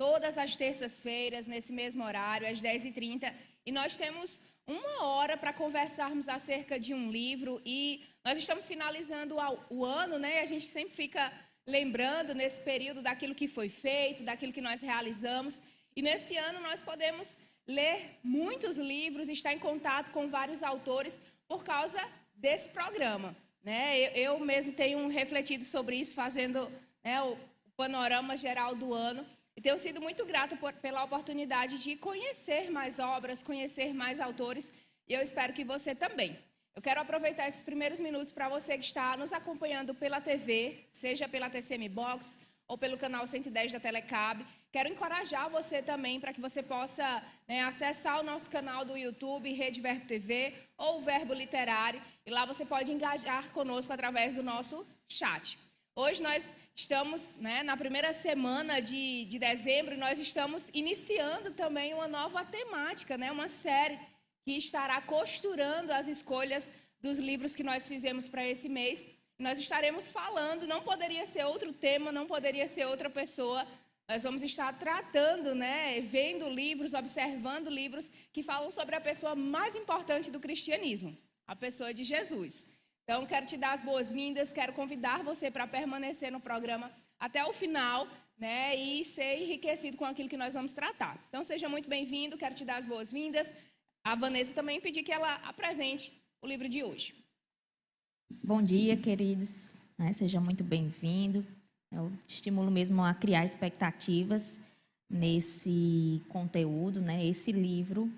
todas as terças-feiras, nesse mesmo horário, às 10h30. E nós temos 1 hora para conversarmos acerca de um livro. E nós estamos finalizando o ano, né? A gente sempre fica lembrando nesse período daquilo que foi feito, daquilo que nós realizamos. E nesse ano nós podemos ler muitos livros, estar em contato com vários autores por causa desse programa, né? Eu mesmo tenho refletido sobre isso, fazendo, né, o panorama geral do ano, e tenho sido muito grata pela oportunidade de conhecer mais obras, conhecer mais autores, e eu espero que você também. Eu quero aproveitar esses primeiros minutos para você que está nos acompanhando pela TV, seja pela TCM Box ou pelo canal 110 da Telecab. Quero encorajar você também para que você possa, né, acessar o nosso canal do YouTube, Rede Verbo TV ou Verbo Literário, e lá você pode engajar conosco através do nosso chat. Hoje nós estamos, né, na primeira semana de dezembro, e nós estamos iniciando também uma nova temática, né, uma série que estará costurando as escolhas dos livros que nós fizemos para esse mês. Nós estaremos falando, não poderia ser outro tema, não poderia ser outra pessoa. Nós vamos estar tratando, né, vendo livros, observando livros que falam sobre a pessoa mais importante do cristianismo, a pessoa de Jesus. Então, quero te dar as boas-vindas, quero convidar você para permanecer no programa até o final, né, e ser enriquecido com aquilo que nós vamos tratar. Então, seja muito bem-vindo, quero te dar as boas-vindas. A Vanessa também pedi que ela apresente o livro de hoje. Bom dia, queridos, né? Seja muito bem-vindo. Eu te estimulo mesmo a criar expectativas nesse conteúdo, né? Esse livro,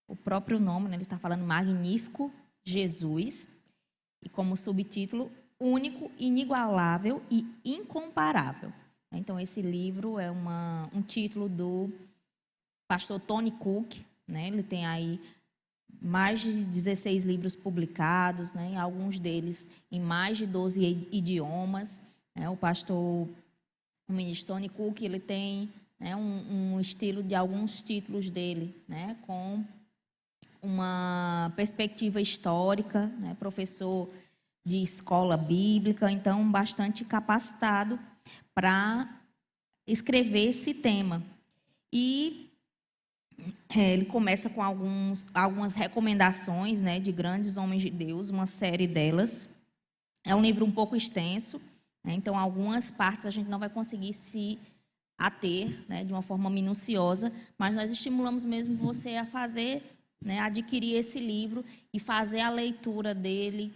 o próprio nome, né? Ele está falando Magnífico Jesus, e como subtítulo, Único, Inigualável e Incomparável. Então, esse livro é um título do pastor Tony Cook, né? Ele tem aí mais de 16 livros publicados, né? Alguns deles em mais de 12 idiomas. Né? O ministro Tony Cook, ele tem, né, um estilo de alguns títulos dele, né, com uma perspectiva histórica, né, professor de escola bíblica, então bastante capacitado para escrever esse tema. E ele começa com algumas recomendações, né, de grandes homens de Deus, uma série delas. É um livro um pouco extenso, né, então algumas partes a gente não vai conseguir se ater, né, de uma forma minuciosa, mas nós estimulamos mesmo você a fazer, né, adquirir esse livro e fazer a leitura dele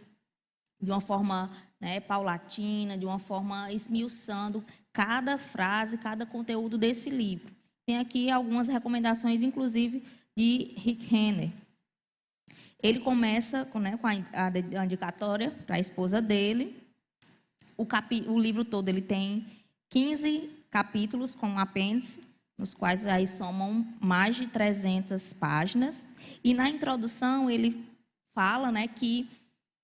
de uma forma, né, paulatina, de uma forma esmiuçando cada frase, cada conteúdo desse livro. Tem aqui algumas recomendações, inclusive, de Rick Renner. Ele começa, né, com a dedicatória para a esposa dele. O livro todo ele tem 15 capítulos com apêndice, nos quais aí somam mais de 300 páginas. E na introdução ele fala, né, que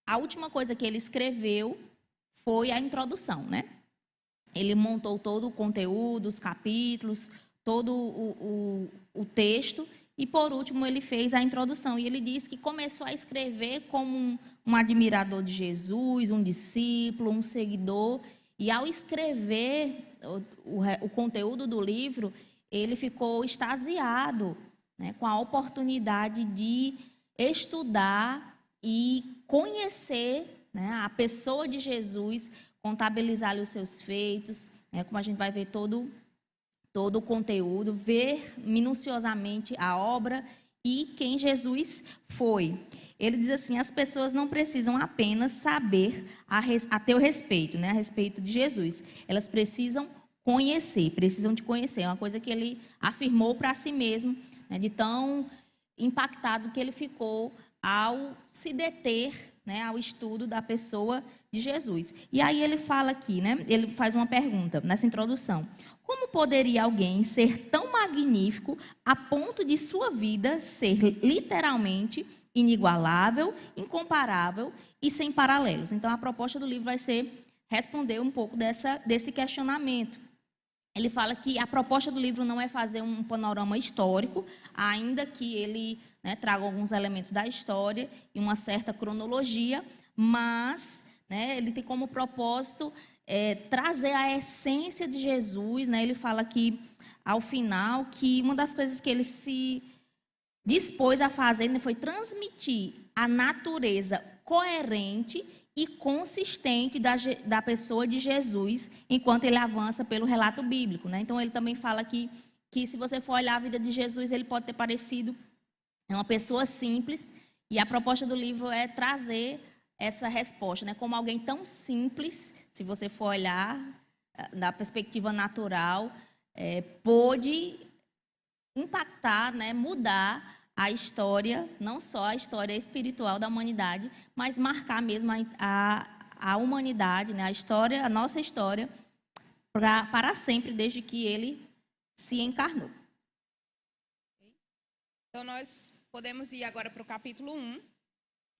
a última coisa que ele escreveu foi a introdução, né? Ele montou todo o conteúdo, os capítulos, todo o texto, e por último ele fez a introdução. E ele disse que começou a escrever como um admirador de Jesus, um discípulo, um seguidor, e ao escrever o conteúdo do livro, ele ficou extasiado, né, com a oportunidade de estudar e conhecer, né, a pessoa de Jesus, contabilizar os seus feitos, né, como a gente vai ver todo o conteúdo, ver minuciosamente a obra e quem Jesus foi. Ele diz assim: as pessoas não precisam apenas saber a teu respeito, né, a respeito de Jesus. Elas precisam precisam te conhecer. É uma coisa que ele afirmou para si mesmo, né, de tão impactado que ele ficou ao se deter, né, ao estudo da pessoa de Jesus. E aí ele fala aqui, né, ele faz uma pergunta nessa introdução: como poderia alguém ser tão magnífico a ponto de sua vida ser literalmente inigualável, incomparável e sem paralelos? Então, a proposta do livro vai ser responder um pouco desse questionamento. Ele fala que a proposta do livro não é fazer um panorama histórico, ainda que ele, né, traga alguns elementos da história e uma certa cronologia, mas, né, ele tem como propósito trazer a essência de Jesus. Né? Ele fala que ao final, que uma das coisas que ele se dispôs a fazer, né, foi transmitir a natureza coerente e consistente da pessoa de Jesus, enquanto ele avança pelo relato bíblico, né? Então, ele também fala que se você for olhar a vida de Jesus, ele pode ter parecido uma pessoa simples, e a proposta do livro é trazer essa resposta, né? Como alguém tão simples, se você for olhar da perspectiva natural, pôde impactar, né, mudar a história, não só a história espiritual da humanidade, mas marcar mesmo a humanidade, né, a história, a nossa história, para sempre, desde que ele se encarnou. Então, nós podemos ir agora para o capítulo 1,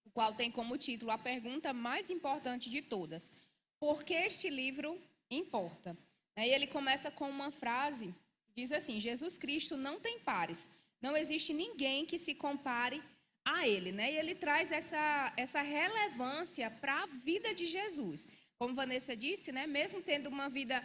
o qual tem como título a pergunta mais importante de todas: por que este livro importa? E ele começa com uma frase, diz assim: Jesus Cristo não tem pares, não existe ninguém que se compare a ele, né? E ele traz essa relevância para a vida de Jesus. Como Vanessa disse, né? Mesmo tendo uma vida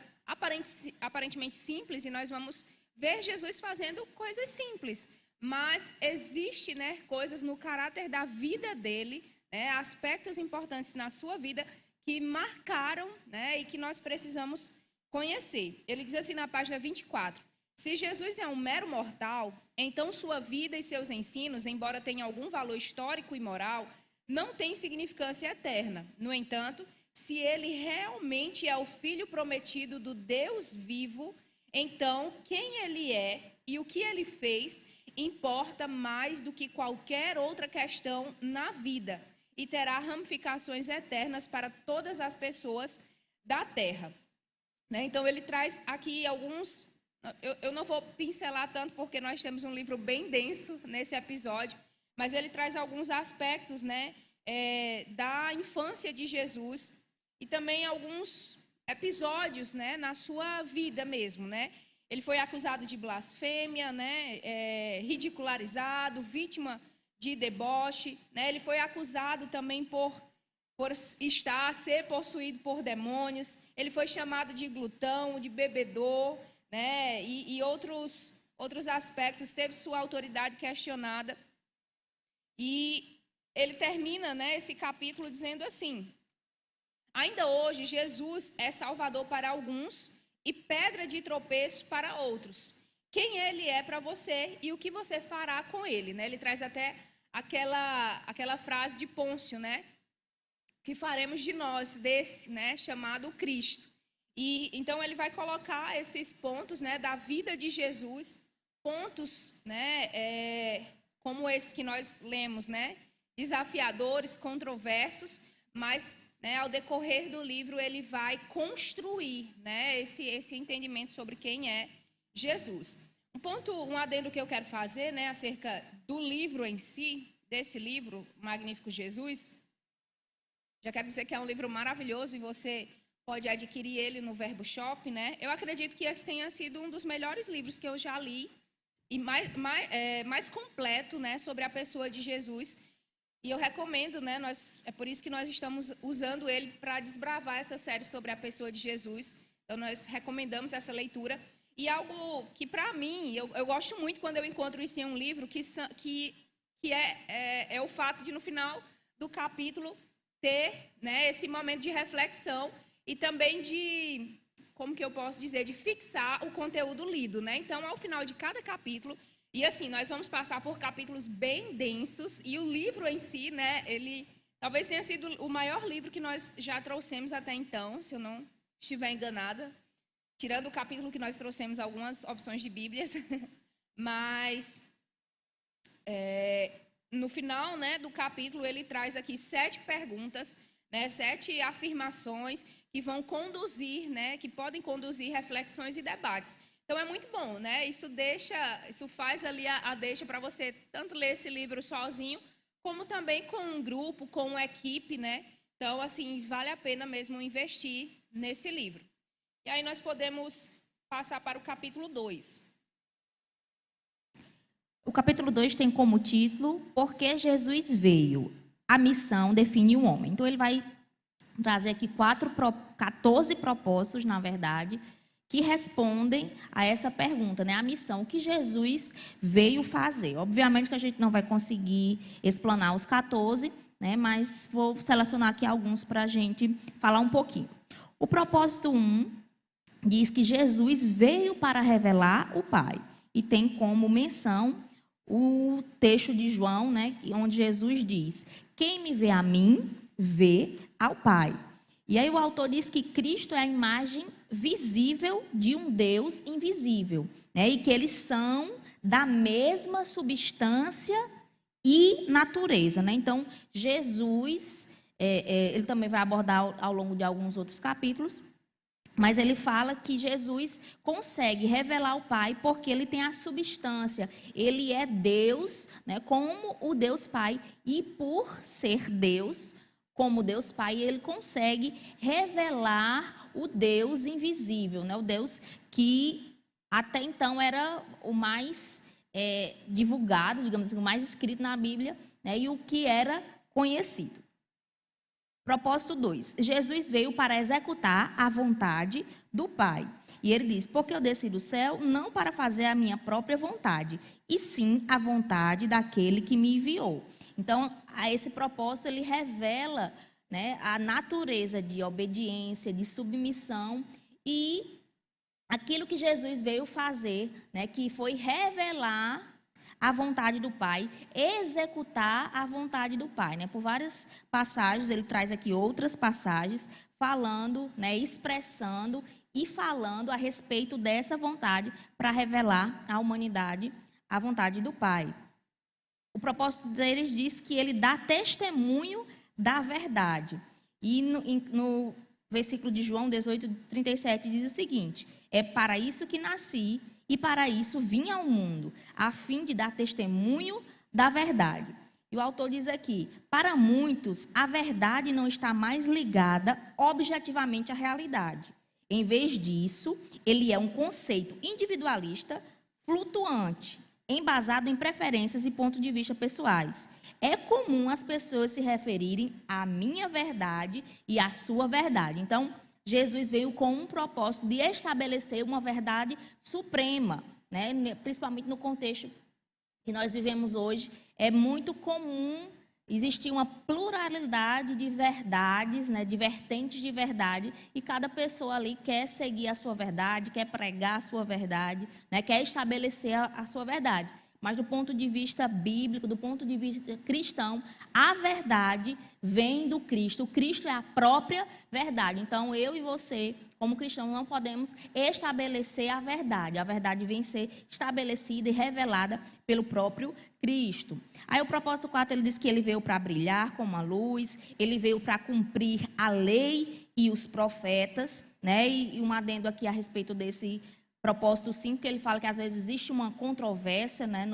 aparentemente simples, e nós vamos ver Jesus fazendo coisas simples, mas existe, né, coisas no caráter da vida dele, né, aspectos importantes na sua vida que marcaram, né, e que nós precisamos conhecer. Ele diz assim na página 24: se Jesus é um mero mortal, então sua vida e seus ensinos, embora tenham algum valor histórico e moral, não têm significância eterna. No entanto, se ele realmente é o Filho prometido do Deus vivo, então quem ele é e o que ele fez importa mais do que qualquer outra questão na vida e terá ramificações eternas para todas as pessoas da terra. Né? Então, ele traz aqui alguns... Eu não vou pincelar tanto porque nós temos um livro bem denso nesse episódio, mas ele traz alguns aspectos, né, da infância de Jesus e também alguns episódios, né, na sua vida mesmo, né? Ele foi acusado de blasfêmia, né, ridicularizado, vítima de deboche, né? Ele foi acusado também por ser possuído por demônios. Ele foi chamado de glutão, de bebedor, né? E outros aspectos. Teve sua autoridade questionada. E ele termina, né, esse capítulo dizendo assim: ainda hoje Jesus é salvador para alguns e pedra de tropeço para outros. Quem ele é para você e o que você fará com ele, né? Ele traz até aquela frase de Pôncio, né? Que faremos de nós desse, né, chamado Cristo. E então ele vai colocar esses pontos, né, da vida de Jesus, pontos, né, como esse que nós lemos, né, desafiadores, controversos, mas, né, ao decorrer do livro ele vai construir, né, esse entendimento sobre quem é Jesus. Um adendo que eu quero fazer, né, acerca do livro em si, desse livro Magnífico Jesus. Já quero dizer que é um livro maravilhoso e você pode adquirir ele no Verbo Shop, né? Eu acredito que esse tenha sido um dos melhores livros que eu já li e mais completo, né, sobre a pessoa de Jesus. E eu recomendo, né? É por isso que nós estamos usando ele para desbravar essa série sobre a pessoa de Jesus. Então nós recomendamos essa leitura. E algo que para mim eu gosto muito quando eu encontro isso em um livro que é o fato de no final do capítulo ter, né, esse momento de reflexão e também de, como que eu posso dizer, de fixar o conteúdo lido, né? Então, ao final de cada capítulo, e assim, nós vamos passar por capítulos bem densos, e o livro em si, né, ele talvez tenha sido o maior livro que nós já trouxemos até então, se eu não estiver enganada, tirando o capítulo que nós trouxemos algumas opções de Bíblias, mas... no final, né, do capítulo, ele traz aqui 7 perguntas, né, 7 afirmações que vão conduzir, né, que podem conduzir reflexões e debates. Então, é muito bom, né? Isso faz ali a deixa para você tanto ler esse livro sozinho, como também com um grupo, com uma equipe, né? Então, assim, vale a pena mesmo investir nesse livro. E aí nós podemos passar para o capítulo 2. O capítulo 2 tem como título Por que Jesus veio? A missão define o homem. Então, ele vai trazer aqui 14 propósitos, na verdade, que respondem a essa pergunta, né? A missão, o que Jesus veio fazer. Obviamente que a gente não vai conseguir explanar os 14, né? Mas vou selecionar aqui alguns para a gente falar um pouquinho. O propósito 1 diz que Jesus veio para revelar o Pai. E tem como menção o texto de João, né, onde Jesus diz: quem me vê a mim, vê ao Pai. E aí o autor diz que Cristo é a imagem visível de um Deus invisível, né, e que eles são da mesma substância e natureza, né? Então, Jesus, ele também vai abordar ao longo de alguns outros capítulos, mas ele fala que Jesus consegue revelar o Pai porque ele tem a substância. Ele é Deus, né, como o Deus Pai. E por ser Deus, como Deus Pai, ele consegue revelar o Deus invisível, né, o Deus que até então era o mais divulgado, digamos assim, o mais escrito na Bíblia, né, e o que era conhecido. Propósito 2. Jesus veio para executar a vontade do Pai. E ele diz: porque eu desci do céu não para fazer a minha própria vontade, e sim a vontade daquele que me enviou. Então, a esse propósito, ele revela, né, a natureza de obediência, de submissão e aquilo que Jesus veio fazer, né, que foi revelar a vontade do Pai, executar a vontade do Pai, né? Por várias passagens, ele traz aqui outras passagens falando, né, expressando e falando a respeito dessa vontade para revelar à humanidade a vontade do Pai. O propósito deles diz que ele dá testemunho da verdade. E no versículo de João 18:37 diz o seguinte: é para isso que nasci e para isso vim ao mundo, a fim de dar testemunho da verdade. E o autor diz aqui: para muitos, a verdade não está mais ligada objetivamente à realidade. Em vez disso, ele é um conceito individualista, flutuante, embasado em preferências e pontos de vista pessoais. É comum as pessoas se referirem à minha verdade e à sua verdade. Então, Jesus veio com um propósito de estabelecer uma verdade suprema, né? Principalmente no contexto que nós vivemos hoje. É muito comum existir uma pluralidade de verdades, né? De vertentes de verdade, e cada pessoa ali quer seguir a sua verdade, quer pregar a sua verdade, né? Quer estabelecer a sua verdade. Mas do ponto de vista bíblico, do ponto de vista cristão, a verdade vem do Cristo. O Cristo é a própria verdade. Então, eu e você, como cristãos, não podemos estabelecer a verdade. A verdade vem ser estabelecida e revelada pelo próprio Cristo. Aí o propósito 4, ele diz que ele veio para brilhar como a luz, ele veio para cumprir a lei e os profetas, né? E um adendo aqui a respeito desse propósito 5, que ele fala que às vezes existe uma controvérsia, né,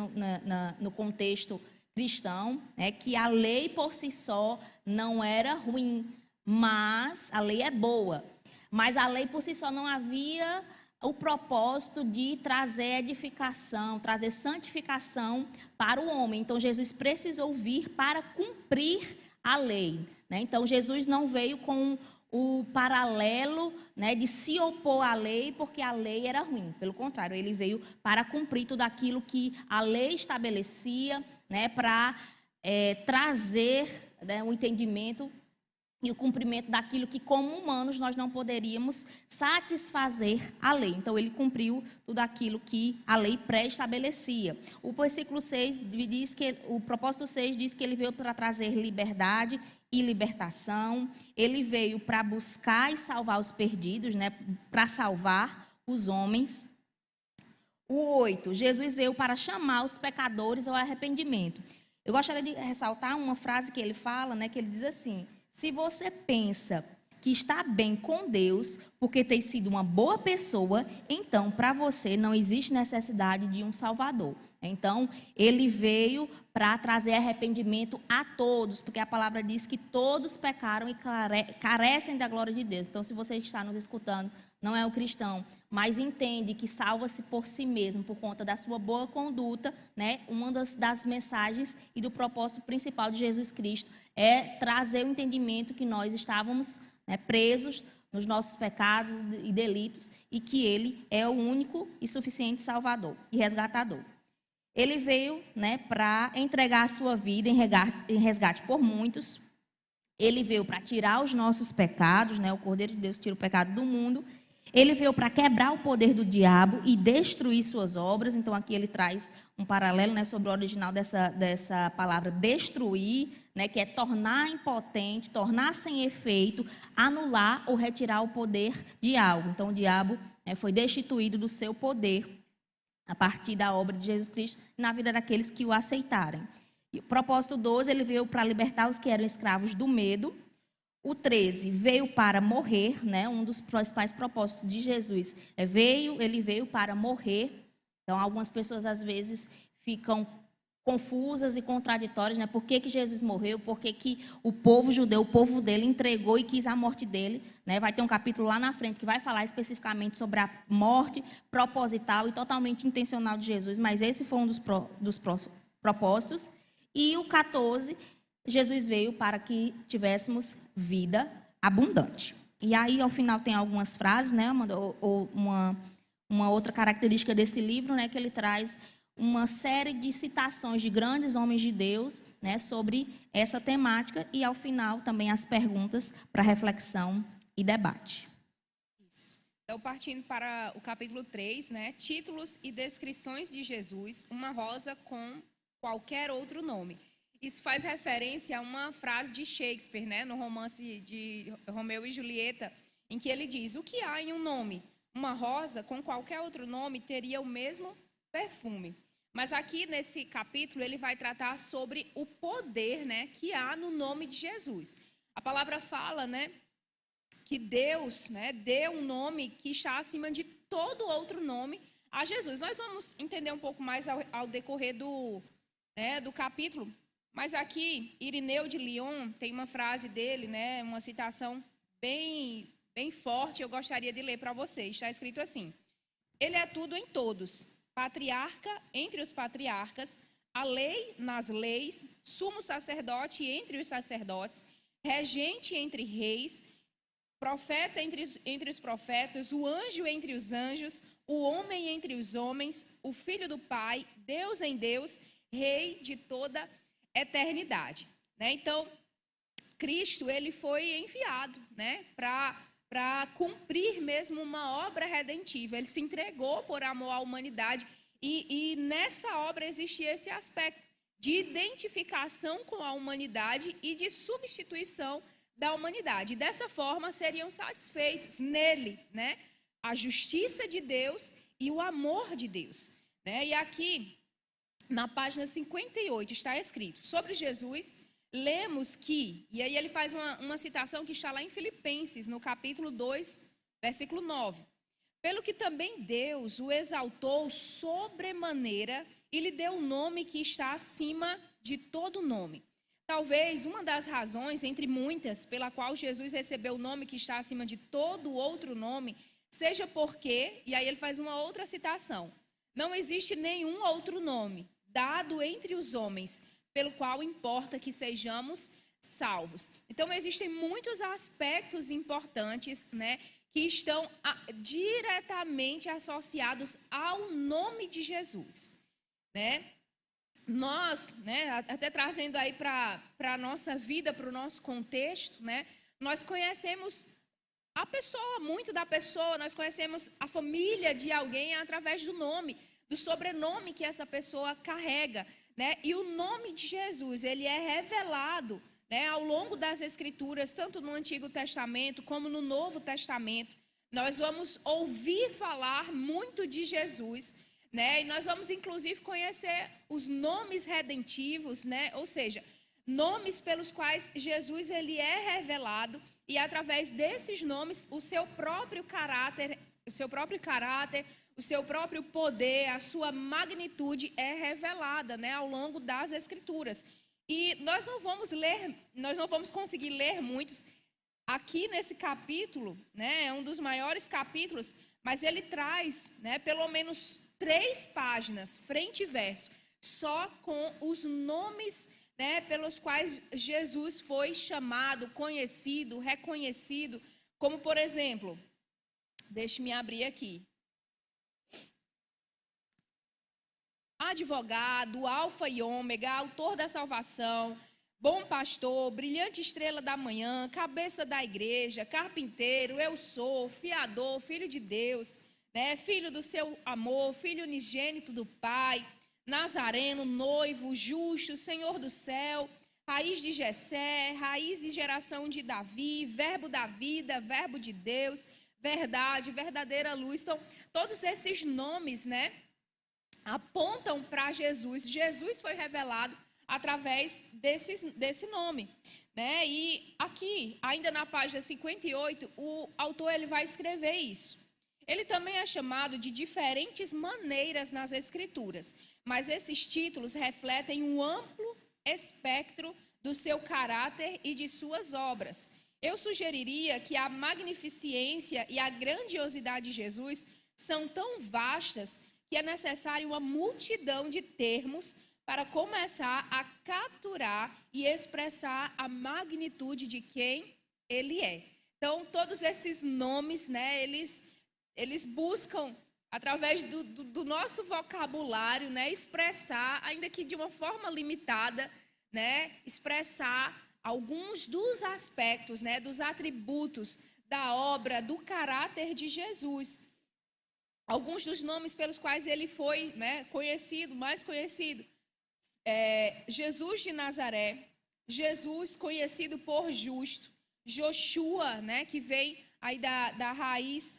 no contexto cristão, né, que a lei por si só não era ruim, mas a lei é boa. Mas a lei por si só não havia o propósito de trazer edificação, trazer santificação para o homem. Então Jesus precisou vir para cumprir a lei, né? Então Jesus não veio com o paralelo, né, de se opor à lei, porque a lei era ruim. Pelo contrário, ele veio para cumprir tudo aquilo que a lei estabelecia, né, para trazer, né, o entendimento e o cumprimento daquilo que, como humanos, nós não poderíamos satisfazer a lei. Então, ele cumpriu tudo aquilo que a lei pré-estabelecia. O versículo 6 diz que, o propósito 6 diz que ele veio para trazer liberdade e libertação. Ele veio para buscar e salvar os perdidos, né, para salvar os homens. O 8, Jesus veio para chamar os pecadores ao arrependimento. Eu gostaria de ressaltar uma frase que ele fala, né, que ele diz assim: se você pensa que está bem com Deus porque tem sido uma boa pessoa, então para você não existe necessidade de um Salvador. Então, ele veio para trazer arrependimento a todos, porque a palavra diz que todos pecaram e carecem da glória de Deus. Então, se você está nos escutando, não é um cristão, mas entende que salva-se por si mesmo, por conta da sua boa conduta, né? Uma das mensagens e do propósito principal de Jesus Cristo é trazer o entendimento que nós estávamos, né, presos nos nossos pecados e delitos, e que ele é o único e suficiente Salvador e resgatador. Ele veio, né, para entregar a sua vida em resgate por muitos. Ele veio para tirar os nossos pecados, né, o Cordeiro de Deus tira o pecado do mundo. Ele veio para quebrar o poder do diabo e destruir suas obras. Então, aqui ele traz um paralelo, né, sobre o original dessa palavra destruir, né, que é tornar impotente, tornar sem efeito, anular ou retirar o poder de algo. Então, o diabo, né, foi destituído do seu poder a partir da obra de Jesus Cristo na vida daqueles que o aceitarem. E o propósito 12, ele veio para libertar os que eram escravos do medo. O 13 veio para morrer, né? Um dos principais propósitos de Jesus ele veio para morrer. Então, algumas pessoas às vezes ficam confusas e contraditórias, né? Por que Jesus morreu? Por que o povo judeu, o povo dele, entregou e quis a morte dele? Né? Vai ter um capítulo lá na frente que vai falar especificamente sobre a morte proposital e totalmente intencional de Jesus, mas esse foi um dos propósitos. E o 14, Jesus veio para que tivéssemos vida abundante. E aí, ao final, tem algumas frases, né? Uma outra característica desse livro, né? Que ele traz uma série de citações de grandes homens de Deus, né, sobre essa temática, e ao final também as perguntas para reflexão e debate. Isso. Então, partindo para o capítulo 3, né, títulos e descrições de Jesus, uma rosa com qualquer outro nome. Isso faz referência a uma frase de Shakespeare, né, no romance de Romeu e Julieta, em que ele diz: o que há em um nome? Uma rosa com qualquer outro nome teria o mesmo perfume. Mas aqui nesse capítulo ele vai tratar sobre o poder, né, que há no nome de Jesus. A palavra fala, né, que Deus, né, deu um nome que está acima de todo outro nome a Jesus. Nós vamos entender um pouco mais ao decorrer do capítulo. Mas aqui, Irineu de Lyon tem uma frase dele, né, uma citação bem forte, eu gostaria de ler para vocês. Está escrito assim: ele é tudo em todos, patriarca entre os patriarcas, a lei nas leis, sumo sacerdote entre os sacerdotes, regente entre reis, profeta entre os profetas, o anjo entre os anjos, o homem entre os homens, o filho do Pai, Deus em Deus, rei de toda eternidade. Né? Então, Cristo, ele foi enviado, né, para cumprir mesmo uma obra redentiva. Ele se entregou por amor à humanidade e nessa obra existia esse aspecto de identificação com a humanidade e de substituição da humanidade. E dessa forma seriam satisfeitos nele, né, a justiça de Deus e o amor de Deus. Né? E aqui, na página 58, está escrito sobre Jesus. Lemos que, e aí ele faz uma citação que está lá em Filipenses, no capítulo 2, versículo 9. Pelo que também Deus o exaltou sobremaneira e lhe deu um nome que está acima de todo nome. Talvez uma das razões, entre muitas, pela qual Jesus recebeu o nome que está acima de todo outro nome, seja porque, e aí ele faz uma outra citação, não existe nenhum outro nome dado entre os homens pelo qual importa que sejamos salvos. Então, existem muitos aspectos importantes, né, que estão diretamente associados ao nome de Jesus. Né? Nós, né, até trazendo aí para a nossa vida, para o nosso contexto, né, nós conhecemos a pessoa, muito da pessoa, nós conhecemos a família de alguém através do nome, do sobrenome que essa pessoa carrega. Né? E o nome de Jesus, ele é revelado, né, ao longo das Escrituras, tanto no Antigo Testamento como no Novo Testamento. Nós vamos ouvir falar muito de Jesus, né? E nós vamos, inclusive, conhecer os nomes redentivos, né? Ou seja, nomes pelos quais Jesus ele é revelado e, através desses nomes, o seu próprio caráter, o seu próprio poder, a sua magnitude é revelada, né, ao longo das Escrituras. E nós não vamos conseguir ler muitos aqui nesse capítulo, né, é um dos maiores capítulos, mas ele traz, né, pelo menos 3 páginas, frente e verso, só com os nomes, né, pelos quais Jesus foi chamado, conhecido, reconhecido Como, por exemplo, deixe-me abrir aqui. Advogado, alfa e ômega, autor da salvação, bom pastor, brilhante estrela da manhã, cabeça da igreja, carpinteiro, eu sou, fiador, filho de Deus, né? Filho do seu amor, filho unigênito do Pai, Nazareno, noivo, justo, Senhor do céu, raiz de Jessé, raiz e geração de Davi, verbo da vida, verbo de Deus, verdade, verdadeira luz. Então, todos esses nomes, né, apontam para Jesus. Jesus foi revelado através desse nome, né? E aqui, ainda na página 58, o autor ele vai escrever isso. Ele também é chamado de diferentes maneiras nas Escrituras, mas esses títulos refletem um amplo espectro do seu caráter e de suas obras. Eu sugeriria que a magnificência e a grandiosidade de Jesus são tão vastas que é necessário uma multidão de termos para começar a capturar e expressar a magnitude de quem ele é. Então, todos esses nomes, né, eles buscam, através do nosso vocabulário, né, expressar, ainda que de uma forma limitada, né, expressar alguns dos aspectos, né, dos atributos da obra, do caráter de Jesus. Alguns dos nomes pelos quais ele foi, né, conhecido, mais conhecido. Jesus de Nazaré, Jesus conhecido por justo, Joshua, né, que vem aí da raiz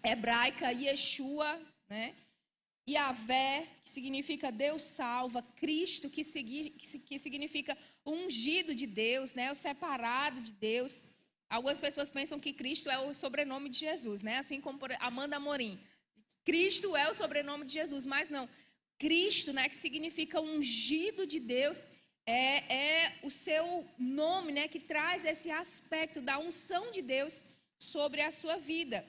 hebraica Yeshua, né, Yahvé, que significa Deus salva, Cristo, que significa o ungido de Deus, né, o separado de Deus. Algumas pessoas pensam que Cristo é o sobrenome de Jesus, né, assim como por Amanda Amorim. Cristo é o sobrenome de Jesus, mas não. Cristo, né, que significa ungido de Deus, é o seu nome, né, que traz esse aspecto da unção de Deus sobre a sua vida.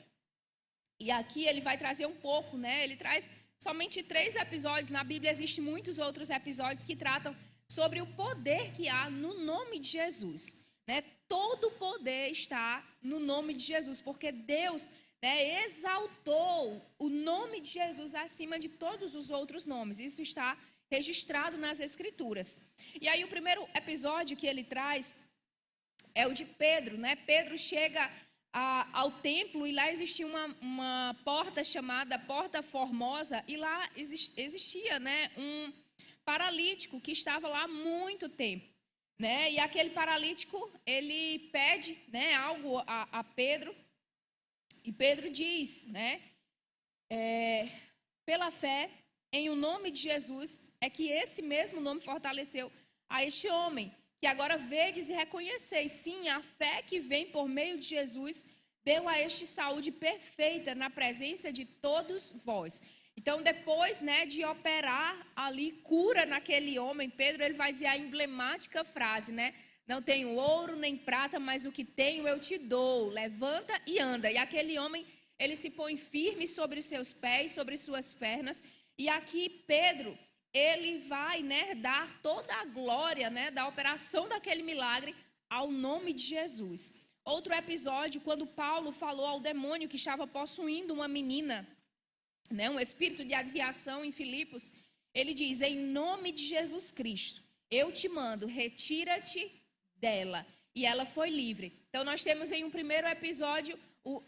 E aqui ele vai trazer um pouco, né, ele traz somente 3 episódios. Na Bíblia existem muitos outros episódios que tratam sobre o poder que há no nome de Jesus, né? Todo o poder está no nome de Jesus, porque Deus, né, exaltou o nome de Jesus acima de todos os outros nomes. Isso está registrado nas Escrituras. E aí o primeiro episódio que ele traz é o de Pedro, né? Pedro chega ao templo e lá existia uma porta chamada Porta Formosa e lá existia, né, um paralítico que estava lá há muito tempo, né? E aquele paralítico, ele pede, né, algo a Pedro. E Pedro diz, né, pela fé em o nome de Jesus, é que esse mesmo nome fortaleceu a este homem, que agora vedes e reconheceis. Sim, a fé que vem por meio de Jesus deu a este saúde perfeita na presença de todos vós. Então, depois, né, de operar ali cura naquele homem, Pedro ele vai dizer a emblemática frase, né? Não tenho ouro nem prata, mas o que tenho eu te dou. Levanta e anda. E aquele homem, ele se põe firme sobre os seus pés, sobre suas pernas. E aqui Pedro, ele vai, né, dar toda a glória, né, da operação daquele milagre ao nome de Jesus. Outro episódio, quando Paulo falou ao demônio que estava possuindo uma menina, né, um espírito de adivinhação em Filipos, ele diz, em nome de Jesus Cristo, eu te mando, retira-te dela. E ela foi livre. Então, nós temos em um primeiro episódio o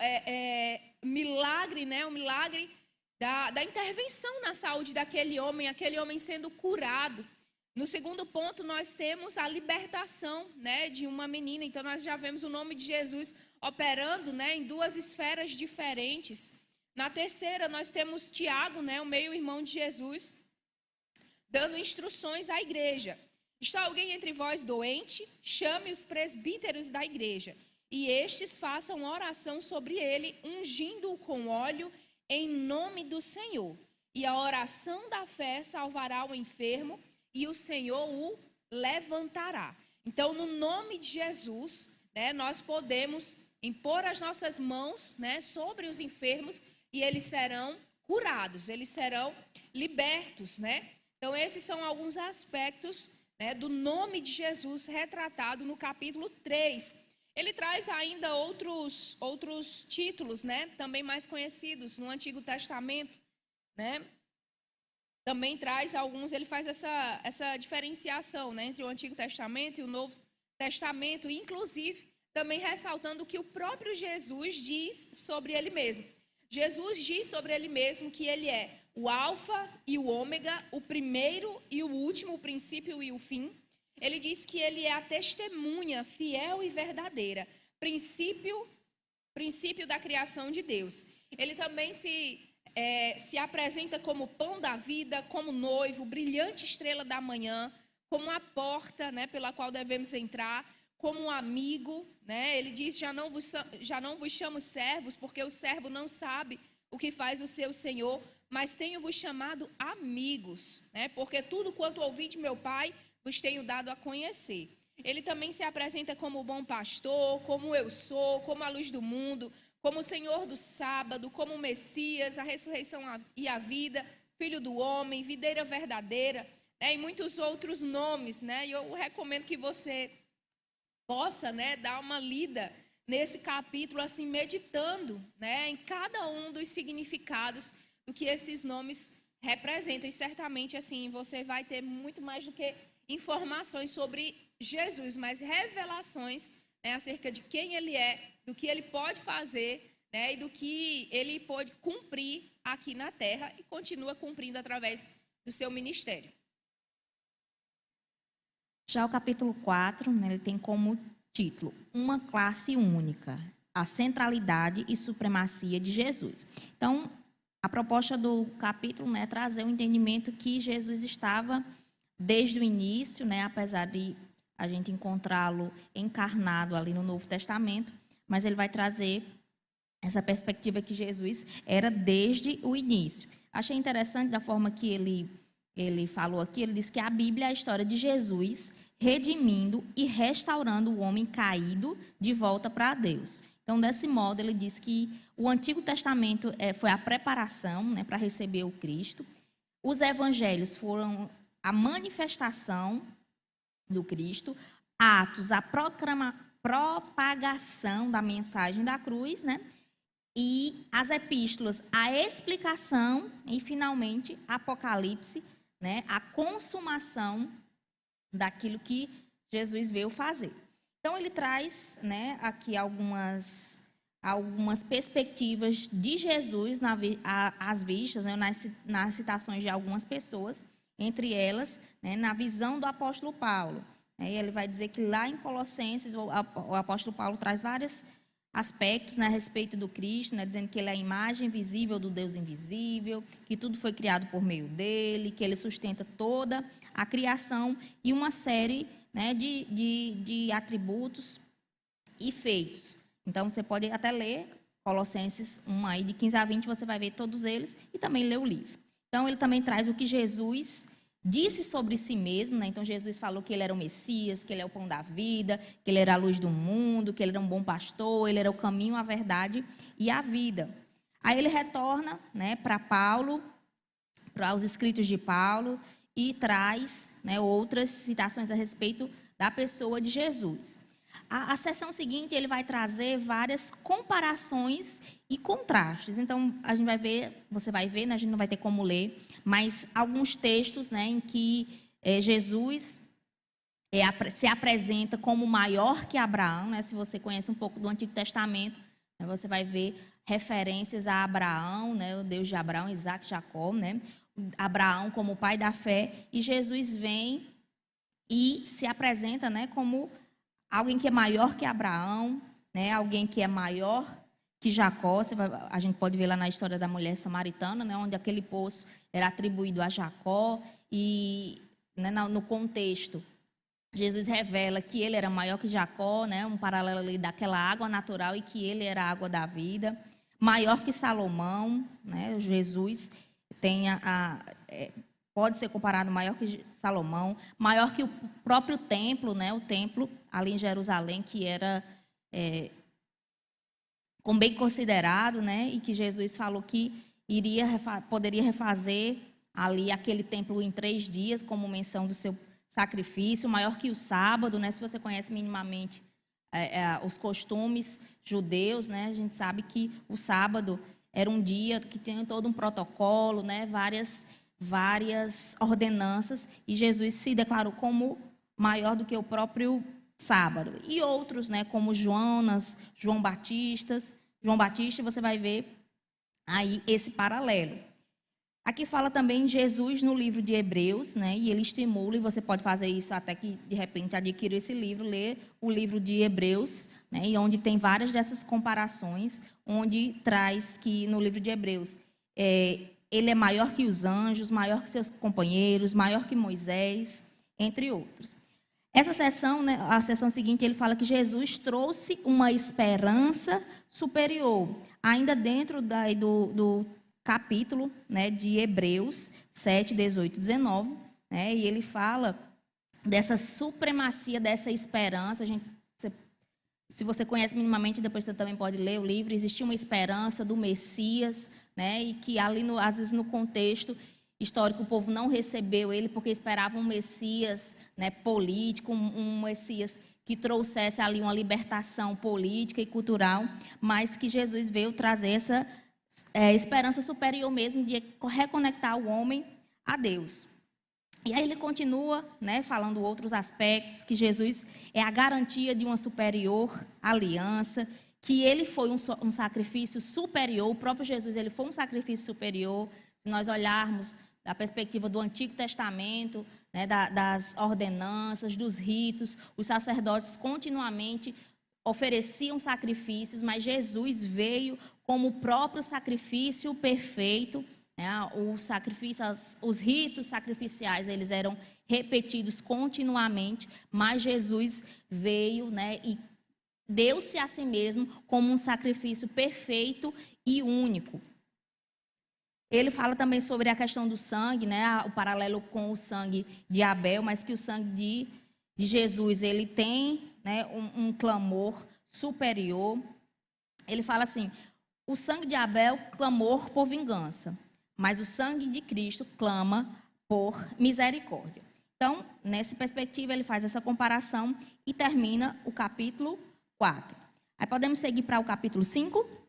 milagre, né? O milagre da intervenção na saúde daquele homem, aquele homem sendo curado. No segundo ponto, nós temos a libertação, né, de uma menina. Então, nós já vemos o nome de Jesus operando, né, em 2 esferas diferentes. Na terceira, nós temos Tiago, né, o meio-irmão de Jesus, dando instruções à igreja. Está alguém entre vós doente? Chame os presbíteros da igreja, e estes façam oração sobre ele, ungindo-o com óleo em nome do Senhor. E a oração da fé salvará o enfermo, e o Senhor o levantará. Então, no nome de Jesus, né, nós podemos impor as nossas mãos, né, sobre os enfermos, e eles serão curados, eles serão libertos, né? Então, esses são alguns aspectos, né, do nome de Jesus retratado no capítulo 3. Ele traz ainda outros títulos, né, também mais conhecidos no Antigo Testamento, né? Também traz alguns, ele faz essa diferenciação, né, entre o Antigo Testamento e o Novo Testamento, inclusive também ressaltando o que o próprio Jesus diz sobre ele mesmo. Jesus diz sobre ele mesmo que ele é o alfa e o ômega, o primeiro e o último, o princípio e o fim. Ele diz que ele é a testemunha fiel e verdadeira, princípio da criação de Deus. Ele também se apresenta como pão da vida, como noivo, brilhante estrela da manhã, como a porta, né, pela qual devemos entrar, como um amigo, né? Ele diz, já não vos chamo servos, porque o servo não sabe o que faz o seu senhor, mas tenho-vos chamado amigos, né? Porque tudo quanto ouvi de meu Pai, vos tenho dado a conhecer. Ele também se apresenta como o bom pastor, como eu sou, como a luz do mundo, como o Senhor do sábado, como o Messias, a ressurreição e a vida, Filho do homem, videira verdadeira, né? E muitos outros nomes, né? E eu recomendo que você possa, né, dar uma lida nesse capítulo, assim, meditando, né, em cada um dos significados do que esses nomes representam. E certamente, assim, você vai ter muito mais do que informações sobre Jesus, mas revelações, né, acerca de quem ele é, do que ele pode fazer, né, e do que ele pode cumprir aqui na terra e continua cumprindo através do seu ministério. Já o capítulo 4, né, ele tem como título Uma Classe Única, a centralidade e supremacia de Jesus. Então, a proposta do capítulo, né, é trazer o entendimento que Jesus estava desde o início, né, apesar de a gente encontrá-lo encarnado ali no Novo Testamento, mas ele vai trazer essa perspectiva que Jesus era desde o início. Achei interessante da forma que ele falou aqui, ele diz que a Bíblia é a história de Jesus redimindo e restaurando o homem caído de volta para Deus. Então, desse modo, ele diz que o Antigo Testamento foi a preparação, né, para receber o Cristo. Os evangelhos foram a manifestação do Cristo. Atos, a propagação da mensagem da cruz, né? E as epístolas, a explicação e, finalmente, Apocalipse, né, a consumação daquilo que Jesus veio fazer. Então, ele traz, né, aqui algumas perspectivas de Jesus às vistas, né, nas citações de algumas pessoas, entre elas, né, na visão do apóstolo Paulo. Ele vai dizer que lá em Colossenses, o apóstolo Paulo traz vários aspectos, né, a respeito do Cristo, né, dizendo que ele é a imagem visível do Deus invisível, que tudo foi criado por meio dele, que ele sustenta toda a criação e uma série, né, de atributos e feitos. Então, você pode até ler Colossenses 1, aí, de 15 a 20, você vai ver todos eles e também ler o livro. Então, ele também traz o que Jesus disse sobre si mesmo, né? Então, Jesus falou que ele era o Messias, que ele é o pão da vida, que ele era a luz do mundo, que ele era um bom pastor, ele era o caminho, a verdade e a vida. Aí ele retorna, né, para Paulo, para os escritos de Paulo, e traz, né, outras citações a respeito da pessoa de Jesus. A sessão seguinte, ele vai trazer várias comparações e contrastes. Então, a gente vai ver, você vai ver, né, a gente não vai ter como ler, mas alguns textos, né, em que Jesus se apresenta como maior que Abraão, né? Se você conhece um pouco do Antigo Testamento, né, você vai ver referências a Abraão, né, o Deus de Abraão, Isaac, Jacó, né? Abraão como o pai da fé, e Jesus vem e se apresenta, né, como alguém que é maior que Abraão, né? Alguém que é maior que Jacó. A gente pode ver lá na história da mulher samaritana, né? Onde aquele poço era atribuído a Jacó. E, né, no contexto, Jesus revela que ele era maior que Jacó, né? Um paralelo ali daquela água natural e que ele era a água da vida. Maior que Salomão, né? Jesus pode ser comparado maior que Salomão, maior que o próprio templo, né? O templo ali em Jerusalém, que era como bem considerado, né? E que Jesus falou que poderia refazer ali aquele templo em 3 dias, como menção do seu sacrifício, maior que o sábado, né? Se você conhece minimamente os costumes judeus, né? A gente sabe que o sábado era um dia que tinha todo um protocolo, né? Várias ordenanças, e Jesus se declarou como maior do que o próprio sábado. E outros, né? Como João Batista, você vai ver aí esse paralelo. Aqui fala também Jesus no livro de Hebreus, né? E ele estimula, e você pode fazer isso até que, de repente, adquira esse livro, ler o livro de Hebreus, né? E onde tem várias dessas comparações, onde traz que, no livro de Hebreus, ele é maior que os anjos, maior que seus companheiros, maior que Moisés, entre outros. Essa sessão, né, a sessão seguinte, ele fala que Jesus trouxe uma esperança superior, ainda dentro do capítulo, né, de Hebreus 7, 18, 19, né, e ele fala dessa supremacia, dessa esperança. Se você conhece minimamente, depois você também pode ler o livro. Existia uma esperança do Messias, né, e que ali, às vezes, no contexto histórico, o povo não recebeu ele porque esperava um Messias, né, político, um Messias que trouxesse ali uma libertação política e cultural, mas que Jesus veio trazer essa esperança superior mesmo de reconectar o homem a Deus. E aí ele continua, né, falando outros aspectos, que Jesus é a garantia de uma superior aliança, que ele foi um sacrifício superior, o próprio Jesus ele foi um sacrifício superior. Se nós olharmos da perspectiva do Antigo Testamento, né, das ordenanças, dos ritos, os sacerdotes continuamente ofereciam sacrifícios, mas Jesus veio como o próprio sacrifício perfeito, né? Os ritos sacrificiais, eles eram repetidos continuamente, mas Jesus veio, né, e deu-se a si mesmo como um sacrifício perfeito e único. Ele fala também sobre a questão do sangue, né, o paralelo com o sangue de Abel, mas que o sangue de Jesus, ele tem, né, um clamor superior. Ele fala assim: o sangue de Abel clamou por vingança, mas o sangue de Cristo clama por misericórdia. Então, nessa perspectiva, ele faz essa comparação e termina o capítulo 4. Aí podemos seguir para o capítulo 5.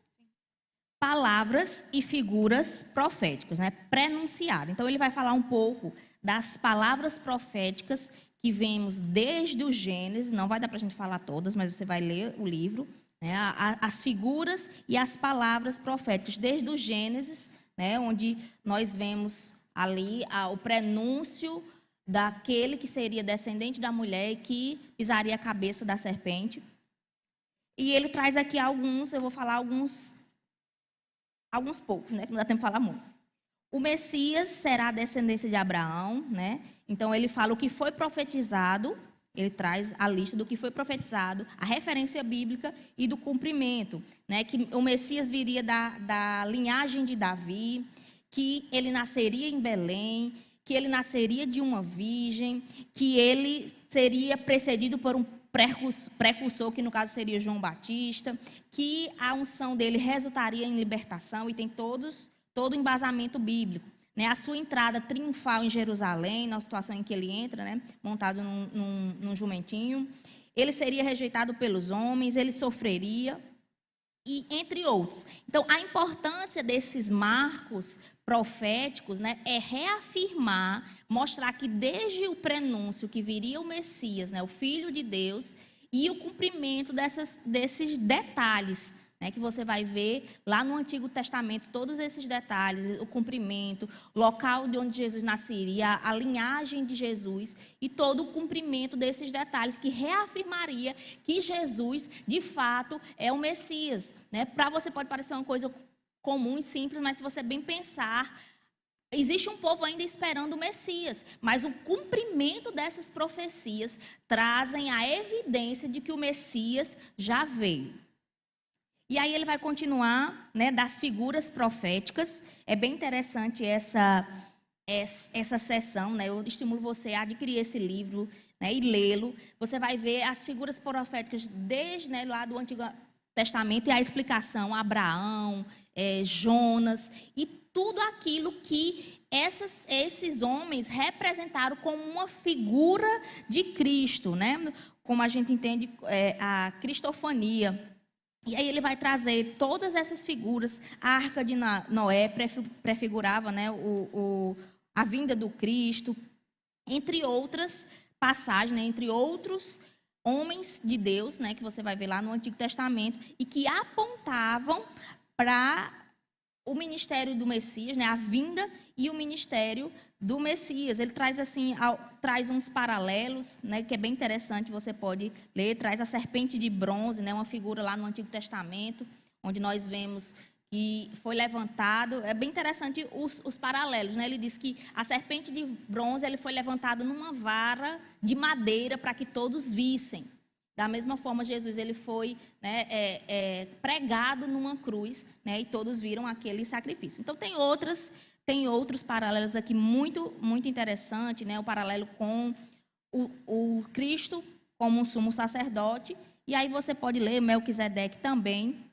Palavras e figuras proféticas, né? Prenunciado. Então, ele vai falar um pouco das palavras proféticas que vemos desde o Gênesis. Não vai dar para a gente falar todas, mas você vai ler o livro, né? As figuras e as palavras proféticas desde o Gênesis, né? Onde nós vemos ali o prenúncio daquele que seria descendente da mulher e que pisaria a cabeça da serpente. E ele traz aqui eu vou falar alguns poucos, né? Que não dá tempo de falar muitos. O Messias será a descendência de Abraão, né? Então ele fala o que foi profetizado, ele traz a lista do que foi profetizado, a referência bíblica e do cumprimento, né? Que o Messias viria da linhagem de Davi, que ele nasceria em Belém, que ele nasceria de uma virgem, que ele seria precedido por um precursor, que no caso seria João Batista, que a unção dele resultaria em libertação, e tem todo o embasamento bíblico, né? A sua entrada triunfal em Jerusalém, na situação em que ele entra, né, montado num jumentinho, ele seria rejeitado pelos homens, ele sofreria, e entre outros. Então, a importância desses marcos proféticos, né, é reafirmar, mostrar que desde o prenúncio que viria o Messias, né, o Filho de Deus, e o cumprimento desses detalhes, né, que você vai ver lá no Antigo Testamento, todos esses detalhes, o cumprimento, o local de onde Jesus nasceria, a linhagem de Jesus e todo o cumprimento desses detalhes que reafirmaria que Jesus, de fato, é o Messias, né? Para você pode parecer uma coisa comum e simples, mas se você bem pensar, existe um povo ainda esperando o Messias, mas o cumprimento dessas profecias trazem a evidência de que o Messias já veio. E aí ele vai continuar, né, das figuras proféticas. É bem interessante essa sessão, né? Eu estimulo você a adquirir esse livro, né, e lê-lo. Você vai ver as figuras proféticas desde, né, lá do Antigo Testamento, e a explicação, Abraão, Jonas, e tudo aquilo que esses homens representaram como uma figura de Cristo, né? Como a gente entende a cristofania. E aí ele vai trazer todas essas figuras. A Arca de Noé prefigurava, né, a vinda do Cristo, entre outras passagens, né, entre outros homens de Deus, né, que você vai ver lá no Antigo Testamento, e que apontavam para o ministério do Messias, né, a vinda e o ministério do Messias. Ele traz assim, traz uns paralelos, né, que é bem interessante, você pode ler, traz a serpente de bronze, né, uma figura lá no Antigo Testamento, onde nós vemos que foi levantado, é bem interessante os paralelos, né? Ele diz que a serpente de bronze ele foi levantado numa vara de madeira para que todos vissem. Da mesma forma, Jesus ele foi, né, pregado numa cruz, né, e todos viram aquele sacrifício. Então, tem outros paralelos aqui muito, muito interessantes, né? O paralelo com o Cristo como um sumo sacerdote. E aí você pode ler Melquisedeque também.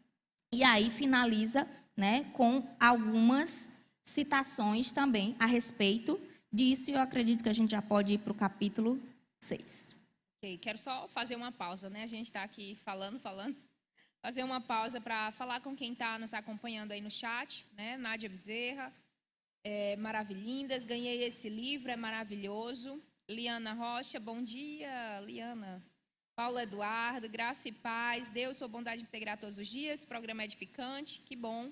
E aí finaliza, né, com algumas citações também a respeito disso. E eu acredito que a gente já pode ir para o capítulo 6. Ok, quero só fazer uma pausa, né? A gente está aqui falando. Fazer uma pausa para falar com quem está nos acompanhando aí no chat, né? Nádia Bezerra, Maravilhindas, ganhei esse livro, é maravilhoso. Liana Rocha, bom dia, Liana. Paulo Eduardo, graça e paz, Deus, sua bondade me seguirá todos os dias, programa edificante, que bom,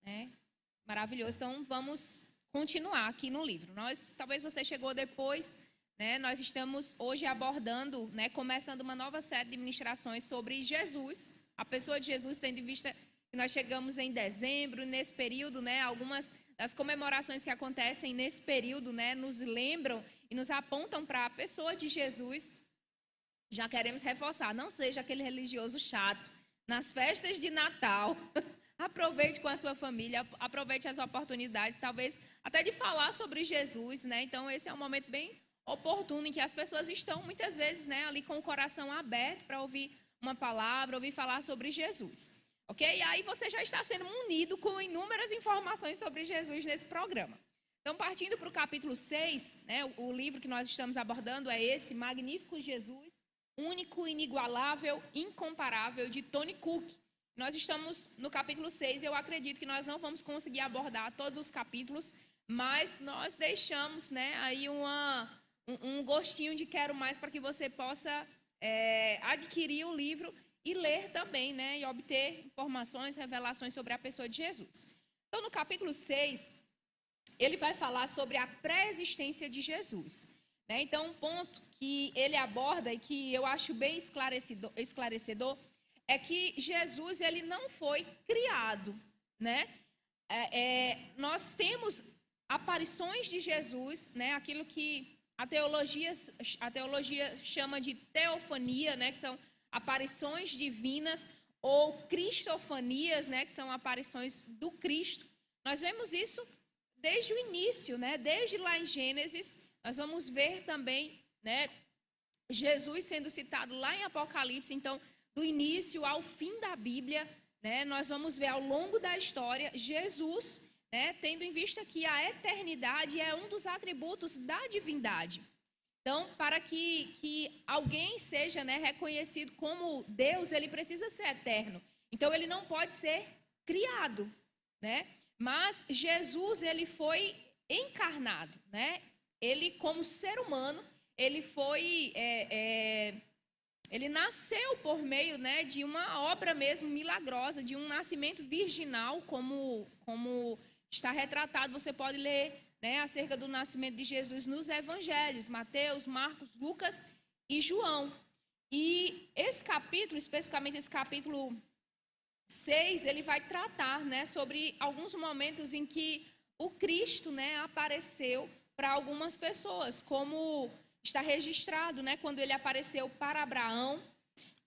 né? Maravilhoso. Então, vamos continuar aqui no livro. Talvez você chegou depois, né? Nós estamos hoje abordando, né, começando uma nova série de ministrações sobre Jesus, a pessoa de Jesus, tendo em vista que nós chegamos em dezembro, nesse período, né, algumas das comemorações que acontecem nesse período, né, nos lembram e nos apontam para a pessoa de Jesus. Já queremos reforçar, não seja aquele religioso chato. Nas festas de Natal, aproveite com a sua família, aproveite as oportunidades, talvez até de falar sobre Jesus, né? Então, esse é um momento bem oportuno em que as pessoas estão, muitas vezes, né, ali com o coração aberto para ouvir uma palavra, ouvir falar sobre Jesus. Ok? E aí você já está sendo munido com inúmeras informações sobre Jesus nesse programa. Então, partindo para o capítulo 6, né, o livro que nós estamos abordando é esse, Magnífico Jesus, Único, Inigualável, Incomparável, de Tony Cook. Nós estamos no capítulo 6, eu acredito que nós não vamos conseguir abordar todos os capítulos, mas nós deixamos, né, aí um gostinho de quero mais para que você possa adquirir o livro e ler também, né, e obter informações, revelações sobre a pessoa de Jesus. Então, no capítulo 6, ele vai falar sobre a pré-existência de Jesus. Então, um ponto que ele aborda e que eu acho bem esclarecedor é que Jesus ele não foi criado, né? Nós temos aparições de Jesus, né? Aquilo que a teologia chama de teofania, né? Que são aparições divinas, ou cristofanias, né? Que são aparições do Cristo. Nós vemos isso desde o início, né? Desde lá em Gênesis. Nós vamos ver também, né, Jesus sendo citado lá em Apocalipse. Então, do início ao fim da Bíblia, né, nós vamos ver ao longo da história Jesus, né, tendo em vista que a eternidade é um dos atributos da divindade. Então, para que alguém seja, né, reconhecido como Deus, ele precisa ser eterno. Então, ele não pode ser criado, né? Mas Jesus, ele foi encarnado, né? Ele, como ser humano, ele foi, ele nasceu por meio, né, de uma obra mesmo milagrosa, de um nascimento virginal, como está retratado. Você pode ler, né, acerca do nascimento de Jesus nos evangelhos, Mateus, Marcos, Lucas e João. E esse capítulo, especificamente esse capítulo 6, ele vai tratar, né, sobre alguns momentos em que o Cristo, né, apareceu para algumas pessoas, como está registrado, né, quando ele apareceu para Abraão,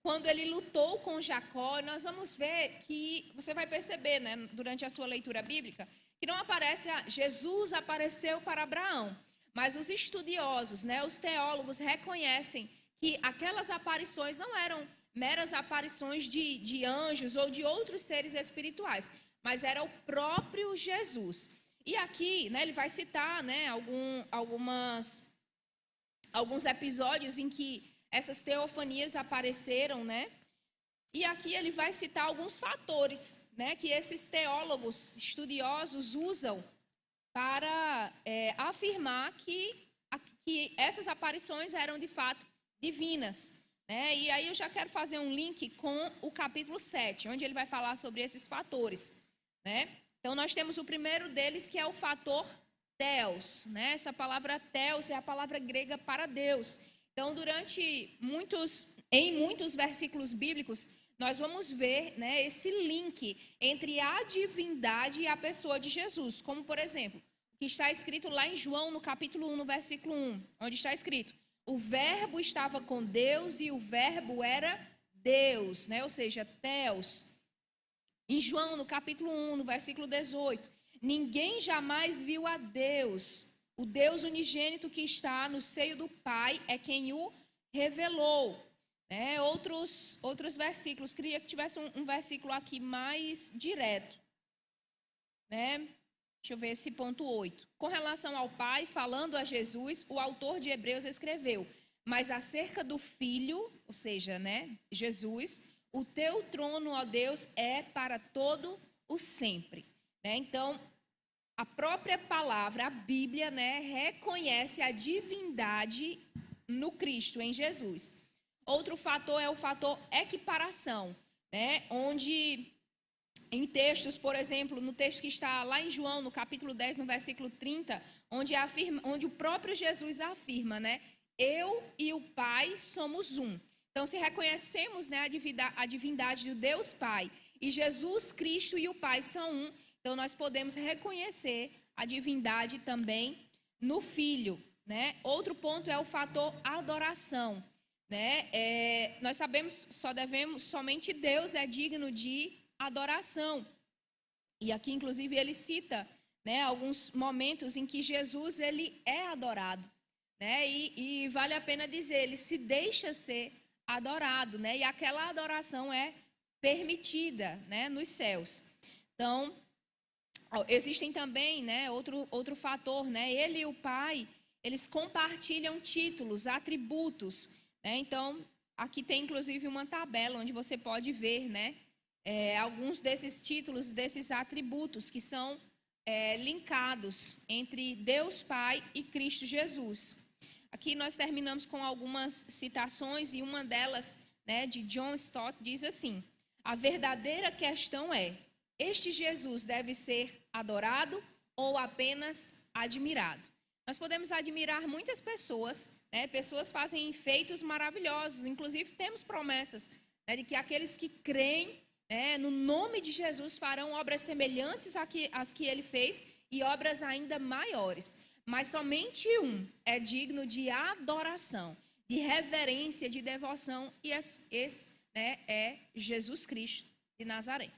quando ele lutou com Jacó. Nós vamos ver que, você vai perceber, né, durante a sua leitura bíblica, que não aparece, Jesus apareceu para Abraão, mas os estudiosos, né, os teólogos reconhecem que aquelas aparições não eram meras aparições de anjos ou de outros seres espirituais, mas era o próprio Jesus. E aqui, né, ele vai citar, né, alguns episódios em que essas teofanias apareceram, né? E aqui ele vai citar alguns fatores, né, que esses teólogos estudiosos usam para afirmar que essas aparições eram de fato divinas, né? E aí eu já quero fazer um link com o capítulo 7, onde ele vai falar sobre esses fatores, né? Então nós temos o primeiro deles, que é o fator Theos, né? Essa palavra Theos é a palavra grega para Deus. Então, em muitos versículos bíblicos, nós vamos ver, né, esse link entre a divindade e a pessoa de Jesus. Como, por exemplo, o que está escrito lá em João, no capítulo 1, no versículo 1, onde está escrito: o verbo estava com Deus e o verbo era Deus, né? Ou seja, Theos. Em João, no capítulo 1, no versículo 18, ninguém jamais viu a Deus. O Deus unigênito que está no seio do Pai é quem o revelou. Outros versículos, queria que tivesse um versículo aqui mais direto. Deixa eu ver esse ponto 8. Com relação ao Pai, falando a Jesus, o autor de Hebreus escreveu: mas acerca do Filho, ou seja, Jesus, o teu trono, ó Deus, é para todo o sempre. Então, a própria palavra, a Bíblia, reconhece a divindade no Cristo, em Jesus. Outro fator é o fator equiparação, onde em textos, por exemplo, no texto que está lá em João, no capítulo 10, no versículo 30, onde o próprio Jesus afirma, eu e o Pai somos um. Então, se reconhecemos a divindade do Deus Pai e Jesus Cristo e o Pai são um, então nós podemos reconhecer a divindade também no Filho. Outro ponto é o fator adoração. Nós sabemos, somente Deus é digno de adoração. E aqui, inclusive, ele cita alguns momentos em que Jesus ele é adorado. E vale a pena dizer, ele se deixa ser adorado, e aquela adoração é permitida, nos céus. Então, existem também, outro fator, ele e o Pai, eles compartilham títulos, atributos, Então, aqui tem inclusive uma tabela onde você pode ver, alguns desses títulos, desses atributos que são linkados entre Deus Pai e Cristo Jesus. Aqui nós terminamos com algumas citações e uma delas, de John Stott, diz assim: a verdadeira questão é: este Jesus deve ser adorado ou apenas admirado? Nós podemos admirar muitas pessoas, pessoas fazem feitos maravilhosos, inclusive temos promessas de que aqueles que creem no nome de Jesus farão obras semelhantes às que ele fez e obras ainda maiores. Mas somente um é digno de adoração, de reverência, de devoção, e esse é Jesus Cristo de Nazaré.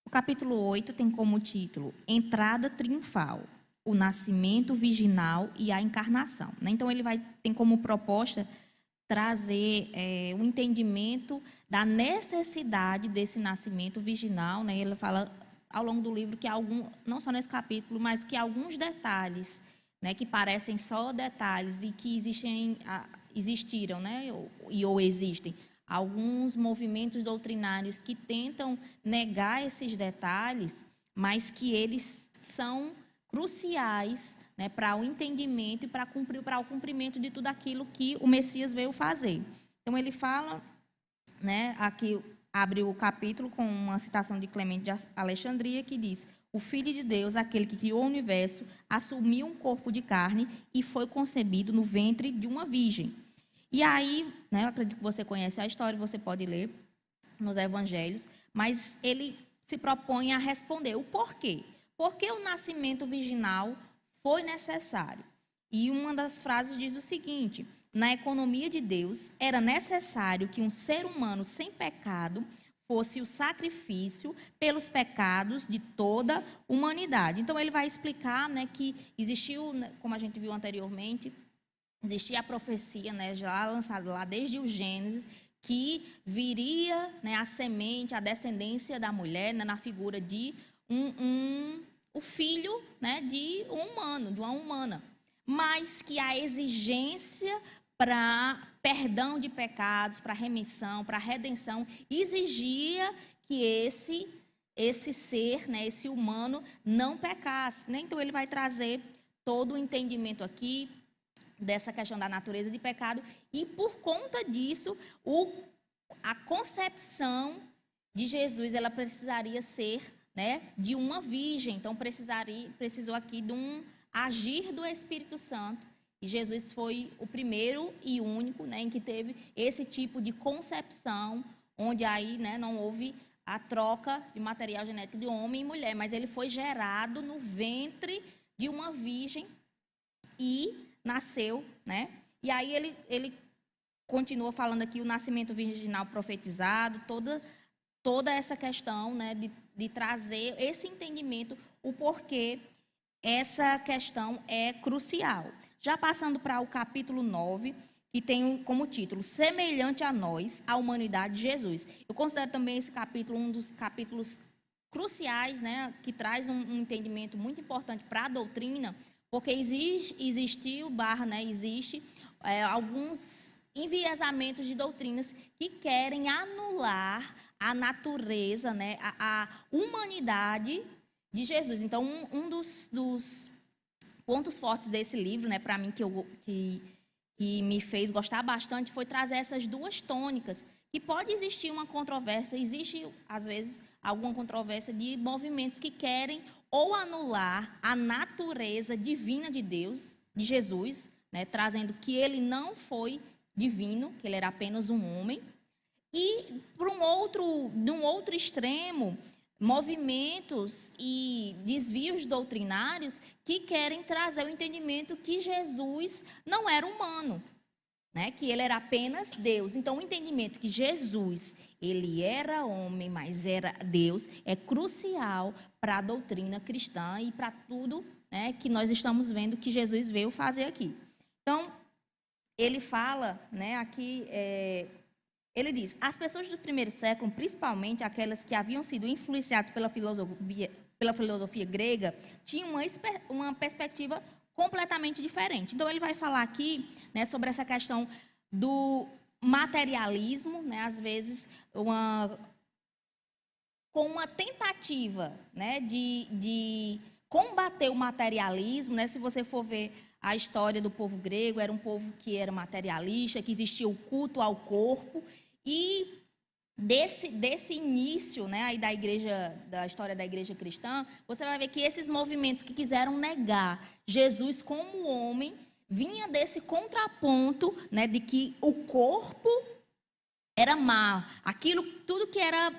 O capítulo 8 tem como título Entrada Triunfal, o nascimento virginal e a encarnação. Então, ele tem como proposta trazer um entendimento da necessidade desse nascimento virginal. Ele fala ao longo do livro que não só nesse capítulo, mas que alguns detalhes, que parecem só detalhes e que existiram, ou existem alguns movimentos doutrinários que tentam negar esses detalhes, mas que eles são cruciais para o entendimento e para o cumprimento de tudo aquilo que o Messias veio fazer. Então, ele fala, aqui abre o capítulo com uma citação de Clemente de Alexandria, que diz: o Filho de Deus, aquele que criou o universo, assumiu um corpo de carne e foi concebido no ventre de uma virgem. E aí, eu acredito que você conhece a história, você pode ler nos evangelhos, mas ele se propõe a responder o porquê. Por que o nascimento virginal foi necessário? E uma das frases diz o seguinte: na economia de Deus, era necessário que um ser humano sem pecado fosse o sacrifício pelos pecados de toda a humanidade. Então, ele vai explicar que existiu, como a gente viu anteriormente, existia a profecia, já lançada lá desde o Gênesis, que viria a semente, a descendência da mulher, na figura de o filho, né, de um humano, de uma humana, mas que a exigência para perdão de pecados, para remissão, para redenção, exigia que esse ser, né, esse humano, não pecasse, né? Então ele vai trazer todo o entendimento aqui dessa questão da natureza de pecado, e por conta disso, a concepção de Jesus, ela precisaria ser, né, de uma virgem. Então precisou aqui de um agir do Espírito Santo. E Jesus foi o primeiro e único, né, em que teve esse tipo de concepção, onde aí, né, não houve a troca de material genético de homem e mulher, mas ele foi gerado no ventre de uma virgem e nasceu, né? E aí ele continua falando aqui o nascimento virginal profetizado, toda essa questão, né, de trazer esse entendimento, o porquê essa questão é crucial. Já passando para o capítulo 9, que tem como título Semelhante a Nós, a Humanidade de Jesus. Eu considero também esse capítulo um dos capítulos cruciais, né, que traz um entendimento muito importante para a doutrina, porque existe alguns enviesamentos de doutrinas que querem anular a natureza, né, a humanidade de Jesus. Então, um dos pontos fortes desse livro, né, para mim, que me fez gostar bastante, foi trazer essas duas tônicas, que pode existir uma controvérsia, existe, às vezes, alguma controvérsia de movimentos que querem ou anular a natureza divina de Deus, de Jesus, né, trazendo que ele não foi divino, que ele era apenas um homem, e de um outro extremo, movimentos e desvios doutrinários que querem trazer o entendimento que Jesus não era humano, né? Que ele era apenas Deus. Então, o entendimento que Jesus, ele era homem, mas era Deus, é crucial para a doutrina cristã e para tudo, né, que nós estamos vendo que Jesus veio fazer aqui. Então, ele fala, né, aqui, ele diz, as pessoas do primeiro século, principalmente aquelas que haviam sido influenciadas pela filosofia grega, tinham uma perspectiva completamente diferente. Então, ele vai falar aqui, né, sobre essa questão do materialismo, né, às vezes com uma tentativa, né, de combater o materialismo, né? Se você for ver a história do povo grego, era um povo que era materialista, que existia o culto ao corpo, e desse início, né, aí da história da igreja cristã, você vai ver que esses movimentos que quiseram negar Jesus como homem, vinha desse contraponto, né, de que o corpo era mal, tudo que era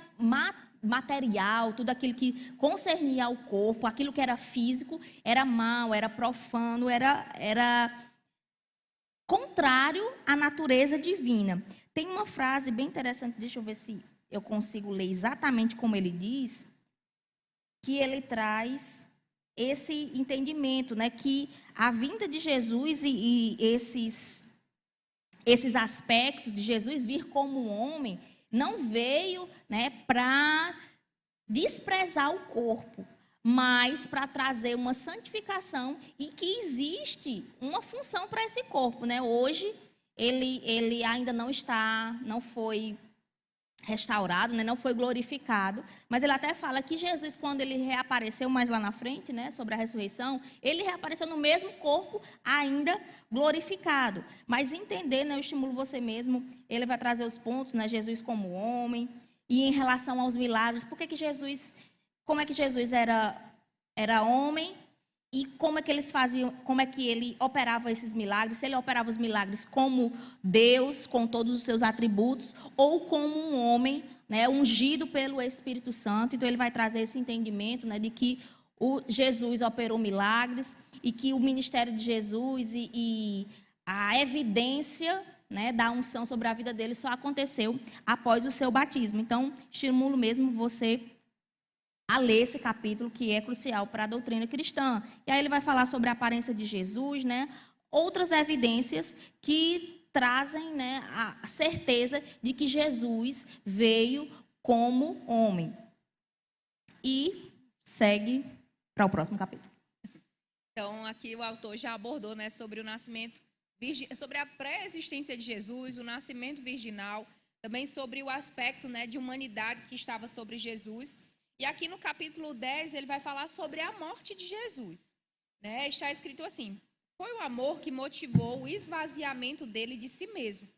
material, tudo aquilo que concernia ao corpo, aquilo que era físico, era mal, era profano, era contrário à natureza divina. Tem uma frase bem interessante, deixa eu ver se eu consigo ler exatamente como ele diz, que ele traz esse entendimento, né, que a vinda de Jesus e esses aspectos de Jesus vir como homem não veio, né, para desprezar o corpo, mas para trazer uma santificação, e que existe uma função para esse corpo, né? Hoje ele ainda não foi restaurado, né? Não foi glorificado, mas ele até fala que Jesus, quando ele reapareceu mais lá na frente, né, sobre a ressurreição, ele reapareceu no mesmo corpo ainda glorificado. Mas entender, né, eu estimulo você mesmo, ele vai trazer os pontos, né, Jesus como homem, e em relação aos milagres, como é que Jesus era homem, e como é que eles faziam, como é que ele operava esses milagres, se ele operava os milagres como Deus, com todos os seus atributos, ou como um homem, né, ungido pelo Espírito Santo. Então ele vai trazer esse entendimento, né, de que Jesus operou milagres, e que o ministério de Jesus e a evidência, né, da unção sobre a vida dele só aconteceu após o seu batismo. Então, estimulo mesmo você a ler esse capítulo, que é crucial para a doutrina cristã. E aí ele vai falar sobre a aparência de Jesus, né? Outras evidências que trazem, né, a certeza de que Jesus veio como homem. E segue para o próximo capítulo. Então, aqui o autor já abordou, né, sobre o nascimento, sobre a pré-existência de Jesus, o nascimento virginal, também sobre o aspecto, né, de humanidade que estava sobre Jesus. E aqui no capítulo 10, ele vai falar sobre a morte de Jesus. Né? Está escrito assim: foi o amor que motivou o esvaziamento dele de si mesmo,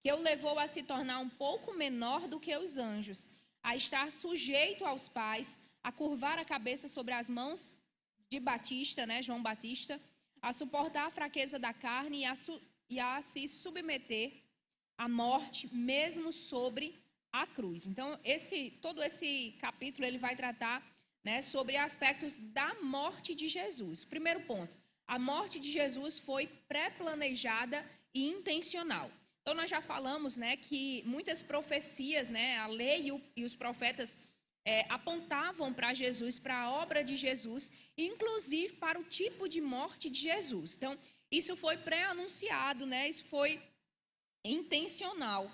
que o levou a se tornar um pouco menor do que os anjos, a estar sujeito aos pais, a curvar a cabeça sobre as mãos de Batista, né, João Batista, a suportar a fraqueza da carne e a se submeter à morte, mesmo sobre a cruz. Então, todo esse capítulo ele vai tratar, né, sobre aspectos da morte de Jesus. Primeiro ponto, a morte de Jesus foi pré-planejada e intencional. Então, nós já falamos, né, que muitas profecias, né, a lei e os profetas apontavam para Jesus, para a obra de Jesus, inclusive para o tipo de morte de Jesus. Então, isso foi pré-anunciado, né, isso foi intencional.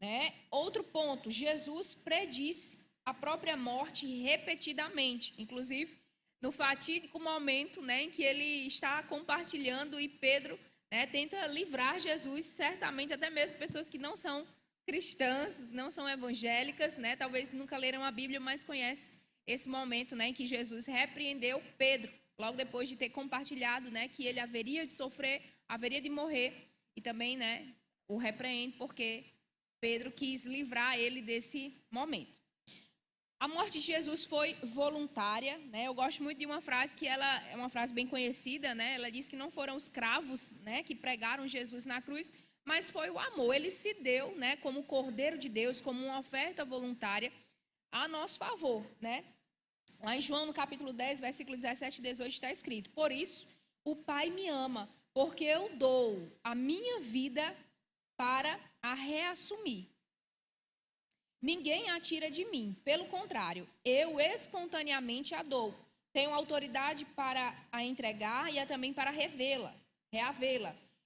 Né? Outro ponto, Jesus predisse a própria morte repetidamente, inclusive no fatídico momento, né, em que ele está compartilhando e Pedro, né, tenta livrar Jesus, certamente até mesmo pessoas que não são cristãs, não são evangélicas, né, talvez nunca leram a Bíblia, mas conhecem esse momento, né, em que Jesus repreendeu Pedro, logo depois de ter compartilhado, né, que ele haveria de sofrer, haveria de morrer, e também, né, o repreende porque Pedro quis livrar ele desse momento. A morte de Jesus foi voluntária, né? Eu gosto muito de uma frase que ela é uma frase bem conhecida, né? Ela diz que não foram os cravos, né, que pregaram Jesus na cruz, mas foi o amor. Ele se deu, né, como Cordeiro de Deus, como uma oferta voluntária a nosso favor, né? Lá em João, no capítulo 10, versículo 17 e 18, está escrito: por isso, o Pai me ama, porque eu dou a minha vida para a reassumir. Ninguém a tira de mim, pelo contrário, eu espontaneamente a dou. Tenho autoridade para a entregar e também para reavê-la.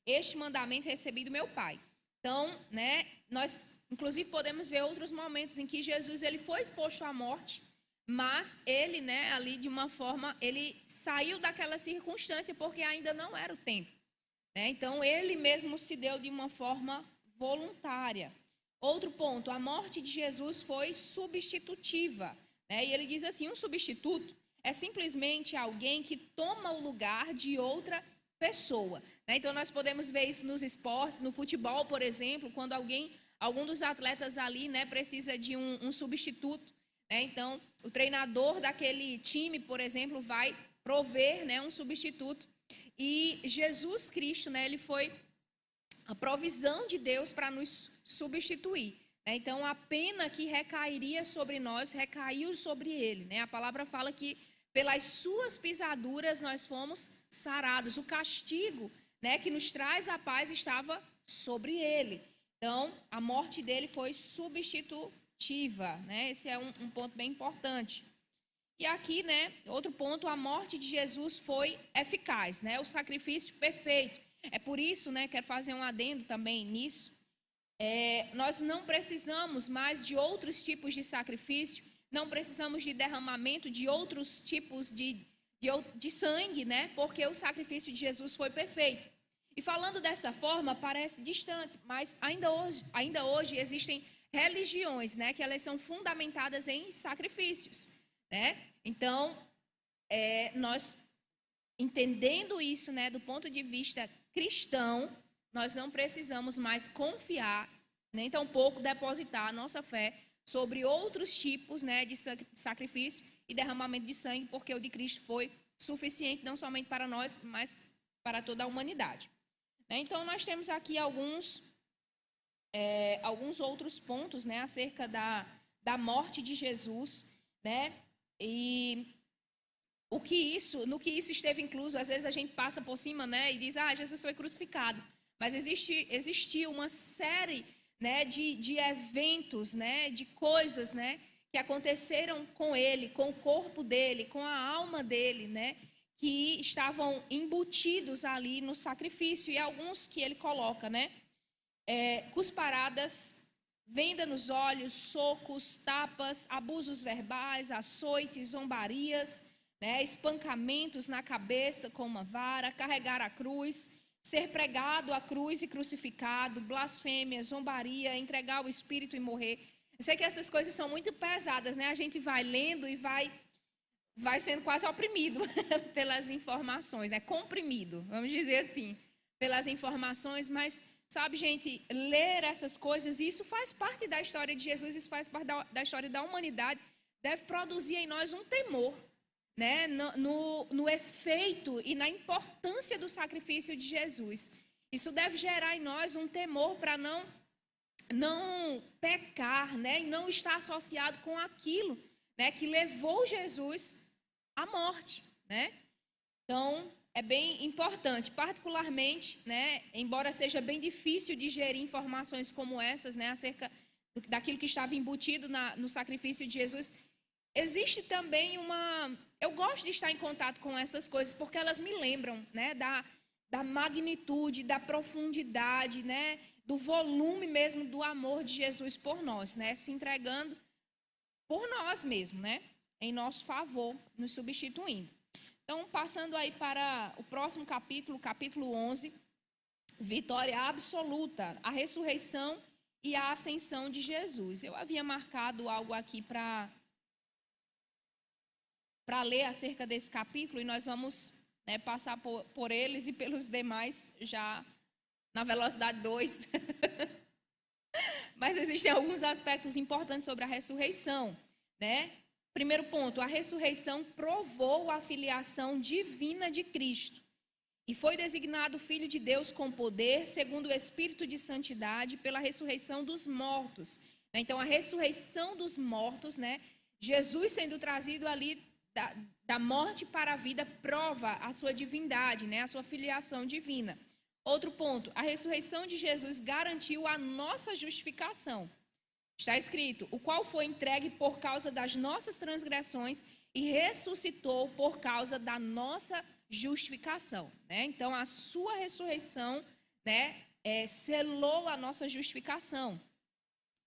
Este mandamento recebi do meu Pai. Então, né, nós inclusive podemos ver outros momentos em que Jesus ele foi exposto à morte, mas ele, né, ali de uma forma, ele saiu daquela circunstância porque ainda não era o tempo. Né? Então, ele mesmo se deu de uma forma voluntária. Outro ponto, a morte de Jesus foi substitutiva. Né? E ele diz assim, um substituto é simplesmente alguém que toma o lugar de outra pessoa. Né? Então, nós podemos ver isso nos esportes, no futebol, por exemplo, quando algum dos atletas ali, né, precisa de um substituto. Né? Então, o treinador daquele time, por exemplo, vai prover, né, um substituto. E Jesus Cristo, né, ele foi a provisão de Deus para nos substituir. Né? Então, a pena que recairia sobre nós, recaiu sobre ele. Né? A palavra fala que pelas suas pisaduras nós fomos sarados. O castigo, né, que nos traz a paz estava sobre ele. Então, a morte dele foi substitutiva. Né? Esse é um ponto bem importante. E aqui, né, outro ponto, a morte de Jesus foi eficaz, né? O sacrifício perfeito. É por isso, né, quero fazer um adendo também nisso. Nós não precisamos mais de outros tipos de sacrifício, não precisamos de derramamento de outros tipos de sangue, né? Porque o sacrifício de Jesus foi perfeito. E falando dessa forma, parece distante, mas ainda hoje existem religiões, né, que elas são fundamentadas em sacrifícios. Né? Então, nós entendendo isso, né, do ponto de vista cristão, nós não precisamos mais confiar, nem tampouco depositar a nossa fé sobre outros tipos, né, de sacrifício e derramamento de sangue, porque o de Cristo foi suficiente não somente para nós, mas para toda a humanidade. Né? Então, nós temos aqui alguns outros pontos, né, acerca da morte de Jesus, né? E no que isso esteve incluso, às vezes a gente passa por cima, né, e diz, Jesus foi crucificado. Mas existiu uma série, né, de eventos, né, de coisas, né, que aconteceram com ele, com o corpo dele, com a alma dele, né, que estavam embutidos ali no sacrifício. E alguns que ele coloca, né, cusparadas venda nos olhos, socos, tapas, abusos verbais, açoites, zombarias, né, espancamentos na cabeça com uma vara, carregar a cruz, ser pregado à cruz e crucificado, blasfêmia, zombaria, entregar o espírito e morrer. Eu sei que essas coisas são muito pesadas, né? A gente vai lendo e vai sendo quase oprimido pelas informações, né? Comprimido, vamos dizer assim, pelas informações, mas sabe, gente, ler essas coisas, isso faz parte da história de Jesus, isso faz parte da história da humanidade, deve produzir em nós um temor, né? No efeito e na importância do sacrifício de Jesus. Isso deve gerar em nós um temor para não pecar, né? E não estar associado com aquilo, né, que levou Jesus à morte, né? Então, é bem importante, particularmente, né, embora seja bem difícil digerir informações como essas, né, acerca daquilo que estava embutido no sacrifício de Jesus, existe também eu gosto de estar em contato com essas coisas, porque elas me lembram, né, da magnitude, da profundidade, né, do volume mesmo do amor de Jesus por nós, né, se entregando por nós mesmos, né, em nosso favor, nos substituindo. Então, passando aí para o próximo capítulo, capítulo 11, vitória absoluta, a ressurreição e a ascensão de Jesus. Eu havia marcado algo aqui para ler acerca desse capítulo e nós vamos, né, passar por eles e pelos demais já na velocidade 2. Mas existem alguns aspectos importantes sobre a ressurreição, né? Primeiro ponto, a ressurreição provou a filiação divina de Cristo e foi designado Filho de Deus com poder, segundo o Espírito de Santidade, pela ressurreição dos mortos. Então, a ressurreição dos mortos, né? Jesus sendo trazido ali da morte para a vida, prova a sua divindade, né? A sua filiação divina. Outro ponto, a ressurreição de Jesus garantiu a nossa justificação. Está escrito, o qual foi entregue por causa das nossas transgressões e ressuscitou por causa da nossa justificação, né? Então, a sua ressurreição, né, selou a nossa justificação.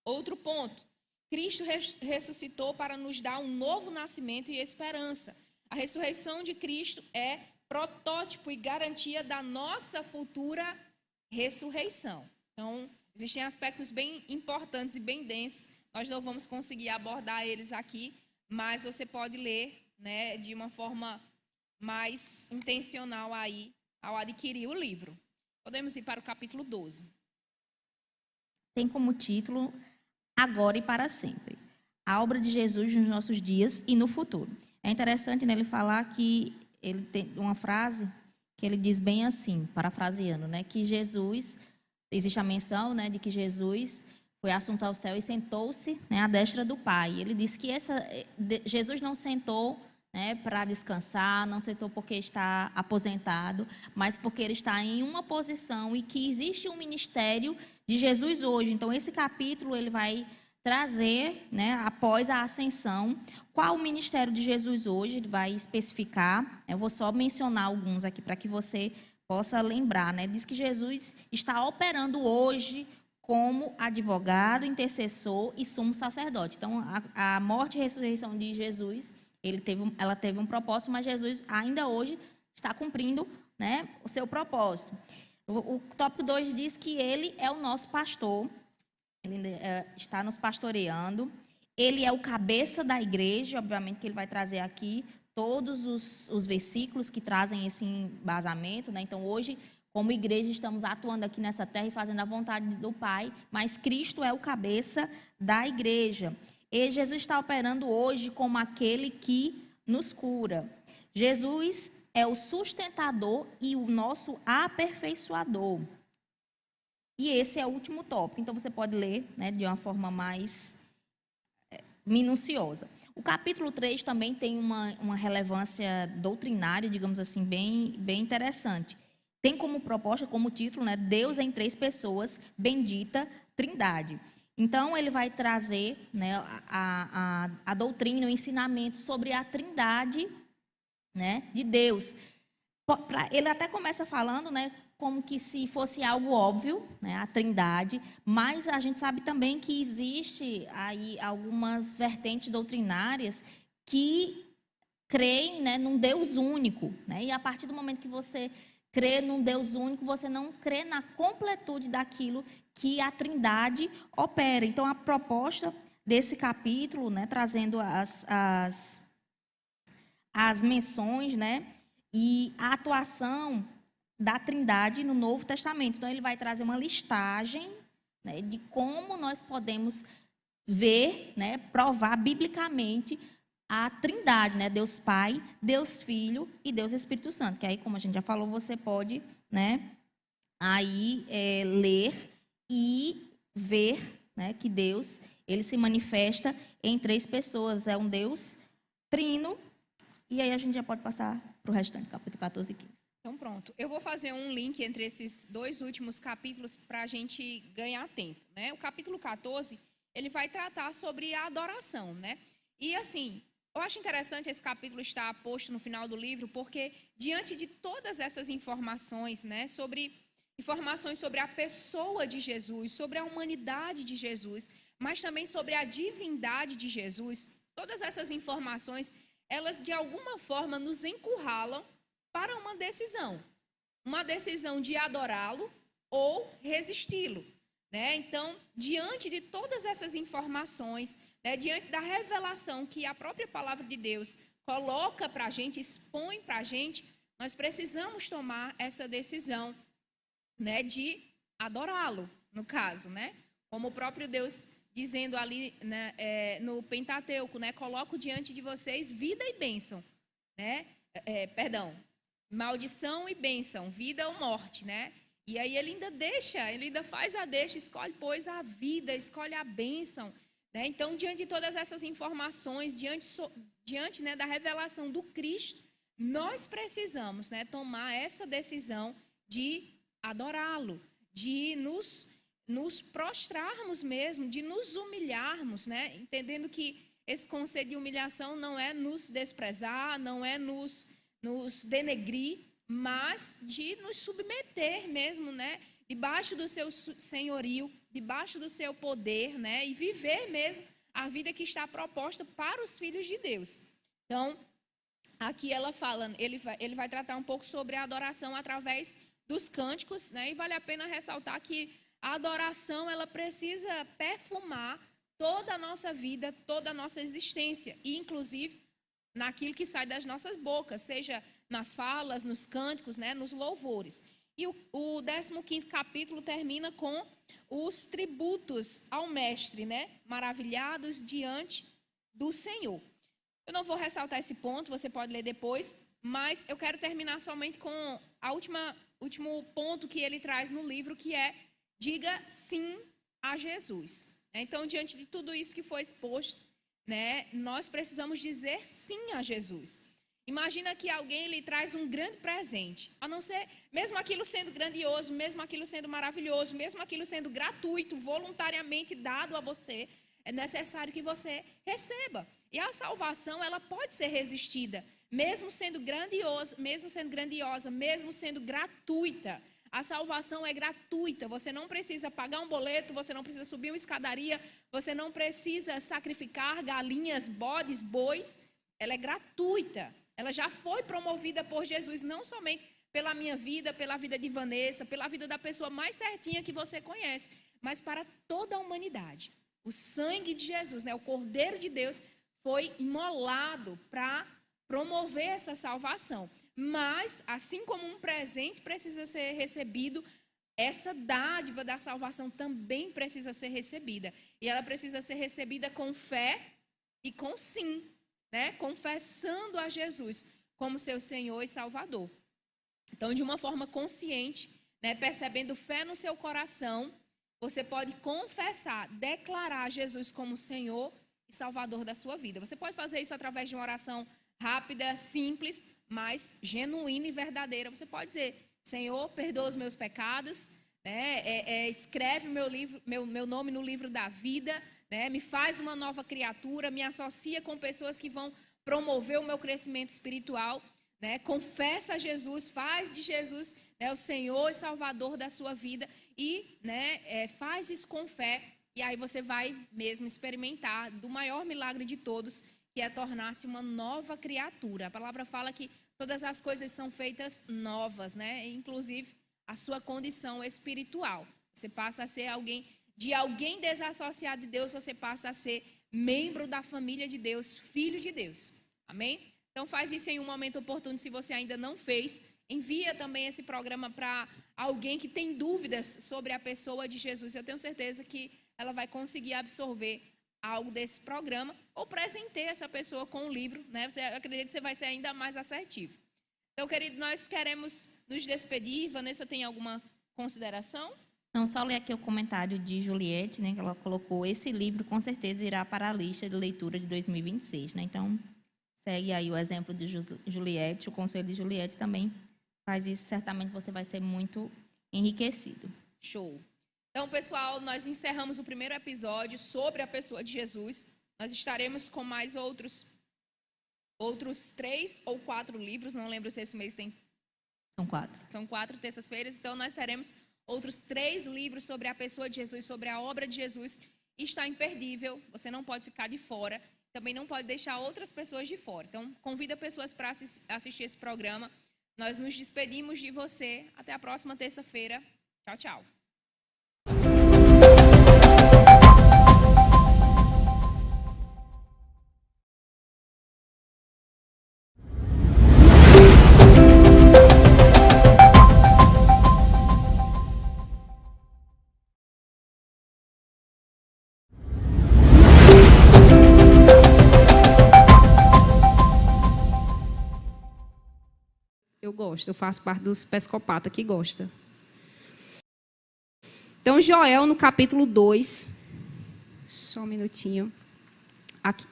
Outro ponto, Cristo ressuscitou para nos dar um novo nascimento e esperança. A ressurreição de Cristo é protótipo e garantia da nossa futura ressurreição. Então, existem aspectos bem importantes e bem densos. Nós não vamos conseguir abordar eles aqui, mas você pode ler, né, de uma forma mais intencional aí ao adquirir o livro. Podemos ir para o capítulo 12. Tem como título Agora e para sempre. A obra de Jesus nos nossos dias e no futuro. É interessante, né, ele falar que ele tem uma frase que ele diz bem assim, parafraseando, né, que Jesus, existe a menção, né, de que Jesus foi assunto ao céu e sentou-se, né, à destra do Pai. Ele diz que Jesus não sentou, né, para descansar, não sentou porque está aposentado, mas porque ele está em uma posição e que existe um ministério de Jesus hoje. Então, esse capítulo ele vai trazer, né, após a ascensão, qual o ministério de Jesus hoje, ele vai especificar. Eu vou só mencionar alguns aqui para que você possa lembrar, né? Diz que Jesus está operando hoje como advogado, intercessor e sumo sacerdote. Então, a morte e ressurreição de Jesus, ela teve um propósito, mas Jesus ainda hoje está cumprindo, né, o seu propósito. O tópico 2 diz que ele é o nosso pastor, ele está nos pastoreando, ele é o cabeça da igreja, obviamente que ele vai trazer aqui todos os versículos que trazem esse embasamento, né? Então, hoje, como igreja, estamos atuando aqui nessa terra e fazendo a vontade do Pai, mas Cristo é o cabeça da igreja. E Jesus está operando hoje como aquele que nos cura. Jesus é o sustentador e o nosso aperfeiçoador. E esse é o último tópico, então você pode ler, né, de uma forma mais minuciosa. O capítulo 3 também tem uma relevância doutrinária, digamos assim, bem interessante. Tem como proposta, como título, né, Deus em três pessoas, bendita Trindade. Então, ele vai trazer, né, a doutrina, o ensinamento sobre a Trindade, né, de Deus. Ele até começa falando, né, como que se fosse algo óbvio, né, a Trindade, mas a gente sabe também que existe aí algumas vertentes doutrinárias que creem, né, num Deus único, né? E a partir do momento que você crê num Deus único, você não crê na completude daquilo que a Trindade opera. Então, a proposta desse capítulo, né, trazendo as menções, né, e a atuação da Trindade no Novo Testamento. Então, ele vai trazer uma listagem, né, de como nós podemos ver, né, provar biblicamente a Trindade, né, Deus Pai, Deus Filho e Deus Espírito Santo. Que aí, como a gente já falou, você pode, né, aí ler e ver, né, que Deus, ele se manifesta em 3 pessoas. É um Deus trino. E aí a gente já pode passar para o restante, capítulo 14 e 15. Então, pronto. Eu vou fazer um link entre esses 2 últimos capítulos para a gente ganhar tempo, né? O capítulo 14, ele vai tratar sobre a adoração, né? E, assim, eu acho interessante esse capítulo estar posto no final do livro, porque, diante de todas essas informações, né, informações sobre a pessoa de Jesus, sobre a humanidade de Jesus, mas também sobre a divindade de Jesus, todas essas informações, elas, de alguma forma, nos encurralam para uma decisão de adorá-lo ou resisti-lo, né? Então, diante de todas essas informações, né, diante da revelação que a própria palavra de Deus coloca para a gente, expõe para a gente, nós precisamos tomar essa decisão, né, de adorá-lo, no caso, né? Como o próprio Deus dizendo ali, né, no Pentateuco, né, coloco diante de vocês vida e bênção, né? Maldição e bênção, vida ou morte, né? E aí ele ainda faz a deixa, escolhe, pois, a vida, escolhe a bênção, né? Então, diante de todas essas informações, diante, né, da revelação do Cristo, nós precisamos, né, tomar essa decisão de adorá-lo, de nos prostrarmos mesmo, de nos humilharmos, né? Entendendo que esse conceito de humilhação não é nos desprezar, não é nos denegrir, mas de nos submeter mesmo, né? Debaixo do seu senhorio, debaixo do seu poder, né? E viver mesmo a vida que está proposta para os filhos de Deus. Então, aqui ela fala, ele vai tratar um pouco sobre a adoração através dos cânticos, né? E vale a pena ressaltar que a adoração, ela precisa perfumar toda a nossa vida, toda a nossa existência, e inclusive naquilo que sai das nossas bocas, seja nas falas, nos cânticos, né, nos louvores. E o 15º capítulo termina com os tributos ao mestre, né, maravilhados diante do Senhor. Eu não vou ressaltar esse ponto, você pode ler depois, mas eu quero terminar somente com a último ponto que ele traz no livro, que é: diga sim a Jesus. Então, diante de tudo isso que foi exposto, né, nós precisamos dizer sim a Jesus. Imagina que alguém lhe traz um grande presente, a não ser, mesmo aquilo sendo grandioso, mesmo aquilo sendo maravilhoso, mesmo aquilo sendo gratuito, voluntariamente dado a você, é necessário que você receba. E a salvação, ela pode ser resistida, mesmo sendo grandiosa, mesmo sendo gratuita. A salvação é gratuita, você não precisa pagar um boleto, você não precisa subir uma escadaria, você não precisa sacrificar galinhas, bodes, bois. Ela é gratuita, ela já foi promovida por Jesus, não somente pela minha vida, pela vida de Vanessa, pela vida da pessoa mais certinha que você conhece, mas para toda a humanidade. O sangue de Jesus, né, o Cordeiro de Deus, foi imolado para promover essa salvação. Mas, assim como um presente precisa ser recebido, essa dádiva da salvação também precisa ser recebida. E ela precisa ser recebida com fé e com sim, né? Confessando a Jesus como seu Senhor e Salvador. Então, de uma forma consciente, né, percebendo fé no seu coração, você pode confessar, declarar Jesus como Senhor e Salvador da sua vida. Você pode fazer isso através de uma oração rápida, simples, mas genuína e verdadeira. Você pode dizer: Senhor, perdoa os meus pecados, né? Escreve meu nome no livro da vida, né? Me faz uma nova criatura, me associa com pessoas que vão promover o meu crescimento espiritual. né, confessa Jesus, faz de Jesus, né, o Senhor e Salvador da sua vida e, né, faz isso com fé. E aí você vai mesmo experimentar do maior milagre de todos, que é tornar-se uma nova criatura. A palavra fala que todas as coisas são feitas novas, né? Inclusive a sua condição espiritual. Você passa a ser alguém desassociado de Deus, você passa a ser membro da família de Deus, filho de Deus. Amém? Então faz isso em um momento oportuno, se você ainda não fez. Envia também esse programa para alguém que tem dúvidas sobre a pessoa de Jesus. Eu tenho certeza que ela vai conseguir absorver algo desse programa, ou presenteie essa pessoa com um livro, né? Eu acredito que você vai ser ainda mais assertivo. Então, querido, nós queremos nos despedir. Vanessa, tem alguma consideração? Não, só ler aqui o comentário de Juliette, né? Que ela colocou: esse livro com certeza irá para a lista de leitura de 2026, né? Então, segue aí o exemplo de Juliette, o conselho de Juliette também faz isso. Certamente você vai ser muito enriquecido. Show! Então, pessoal, nós encerramos o primeiro episódio sobre a pessoa de Jesus. Nós estaremos com mais outros 3 ou 4 livros. Não lembro se esse mês tem... São 4. São 4 terças-feiras. Então, nós teremos outros 3 livros sobre a pessoa de Jesus, sobre a obra de Jesus. Está imperdível. Você não pode ficar de fora. Também não pode deixar outras pessoas de fora. Então, convida pessoas para assistir esse programa. Nós nos despedimos de você. Até a próxima terça-feira. Tchau, tchau. Eu gosto, eu faço parte dos psicopatas que gosta. Então, Joel, no capítulo 2, só um minutinho, aqui.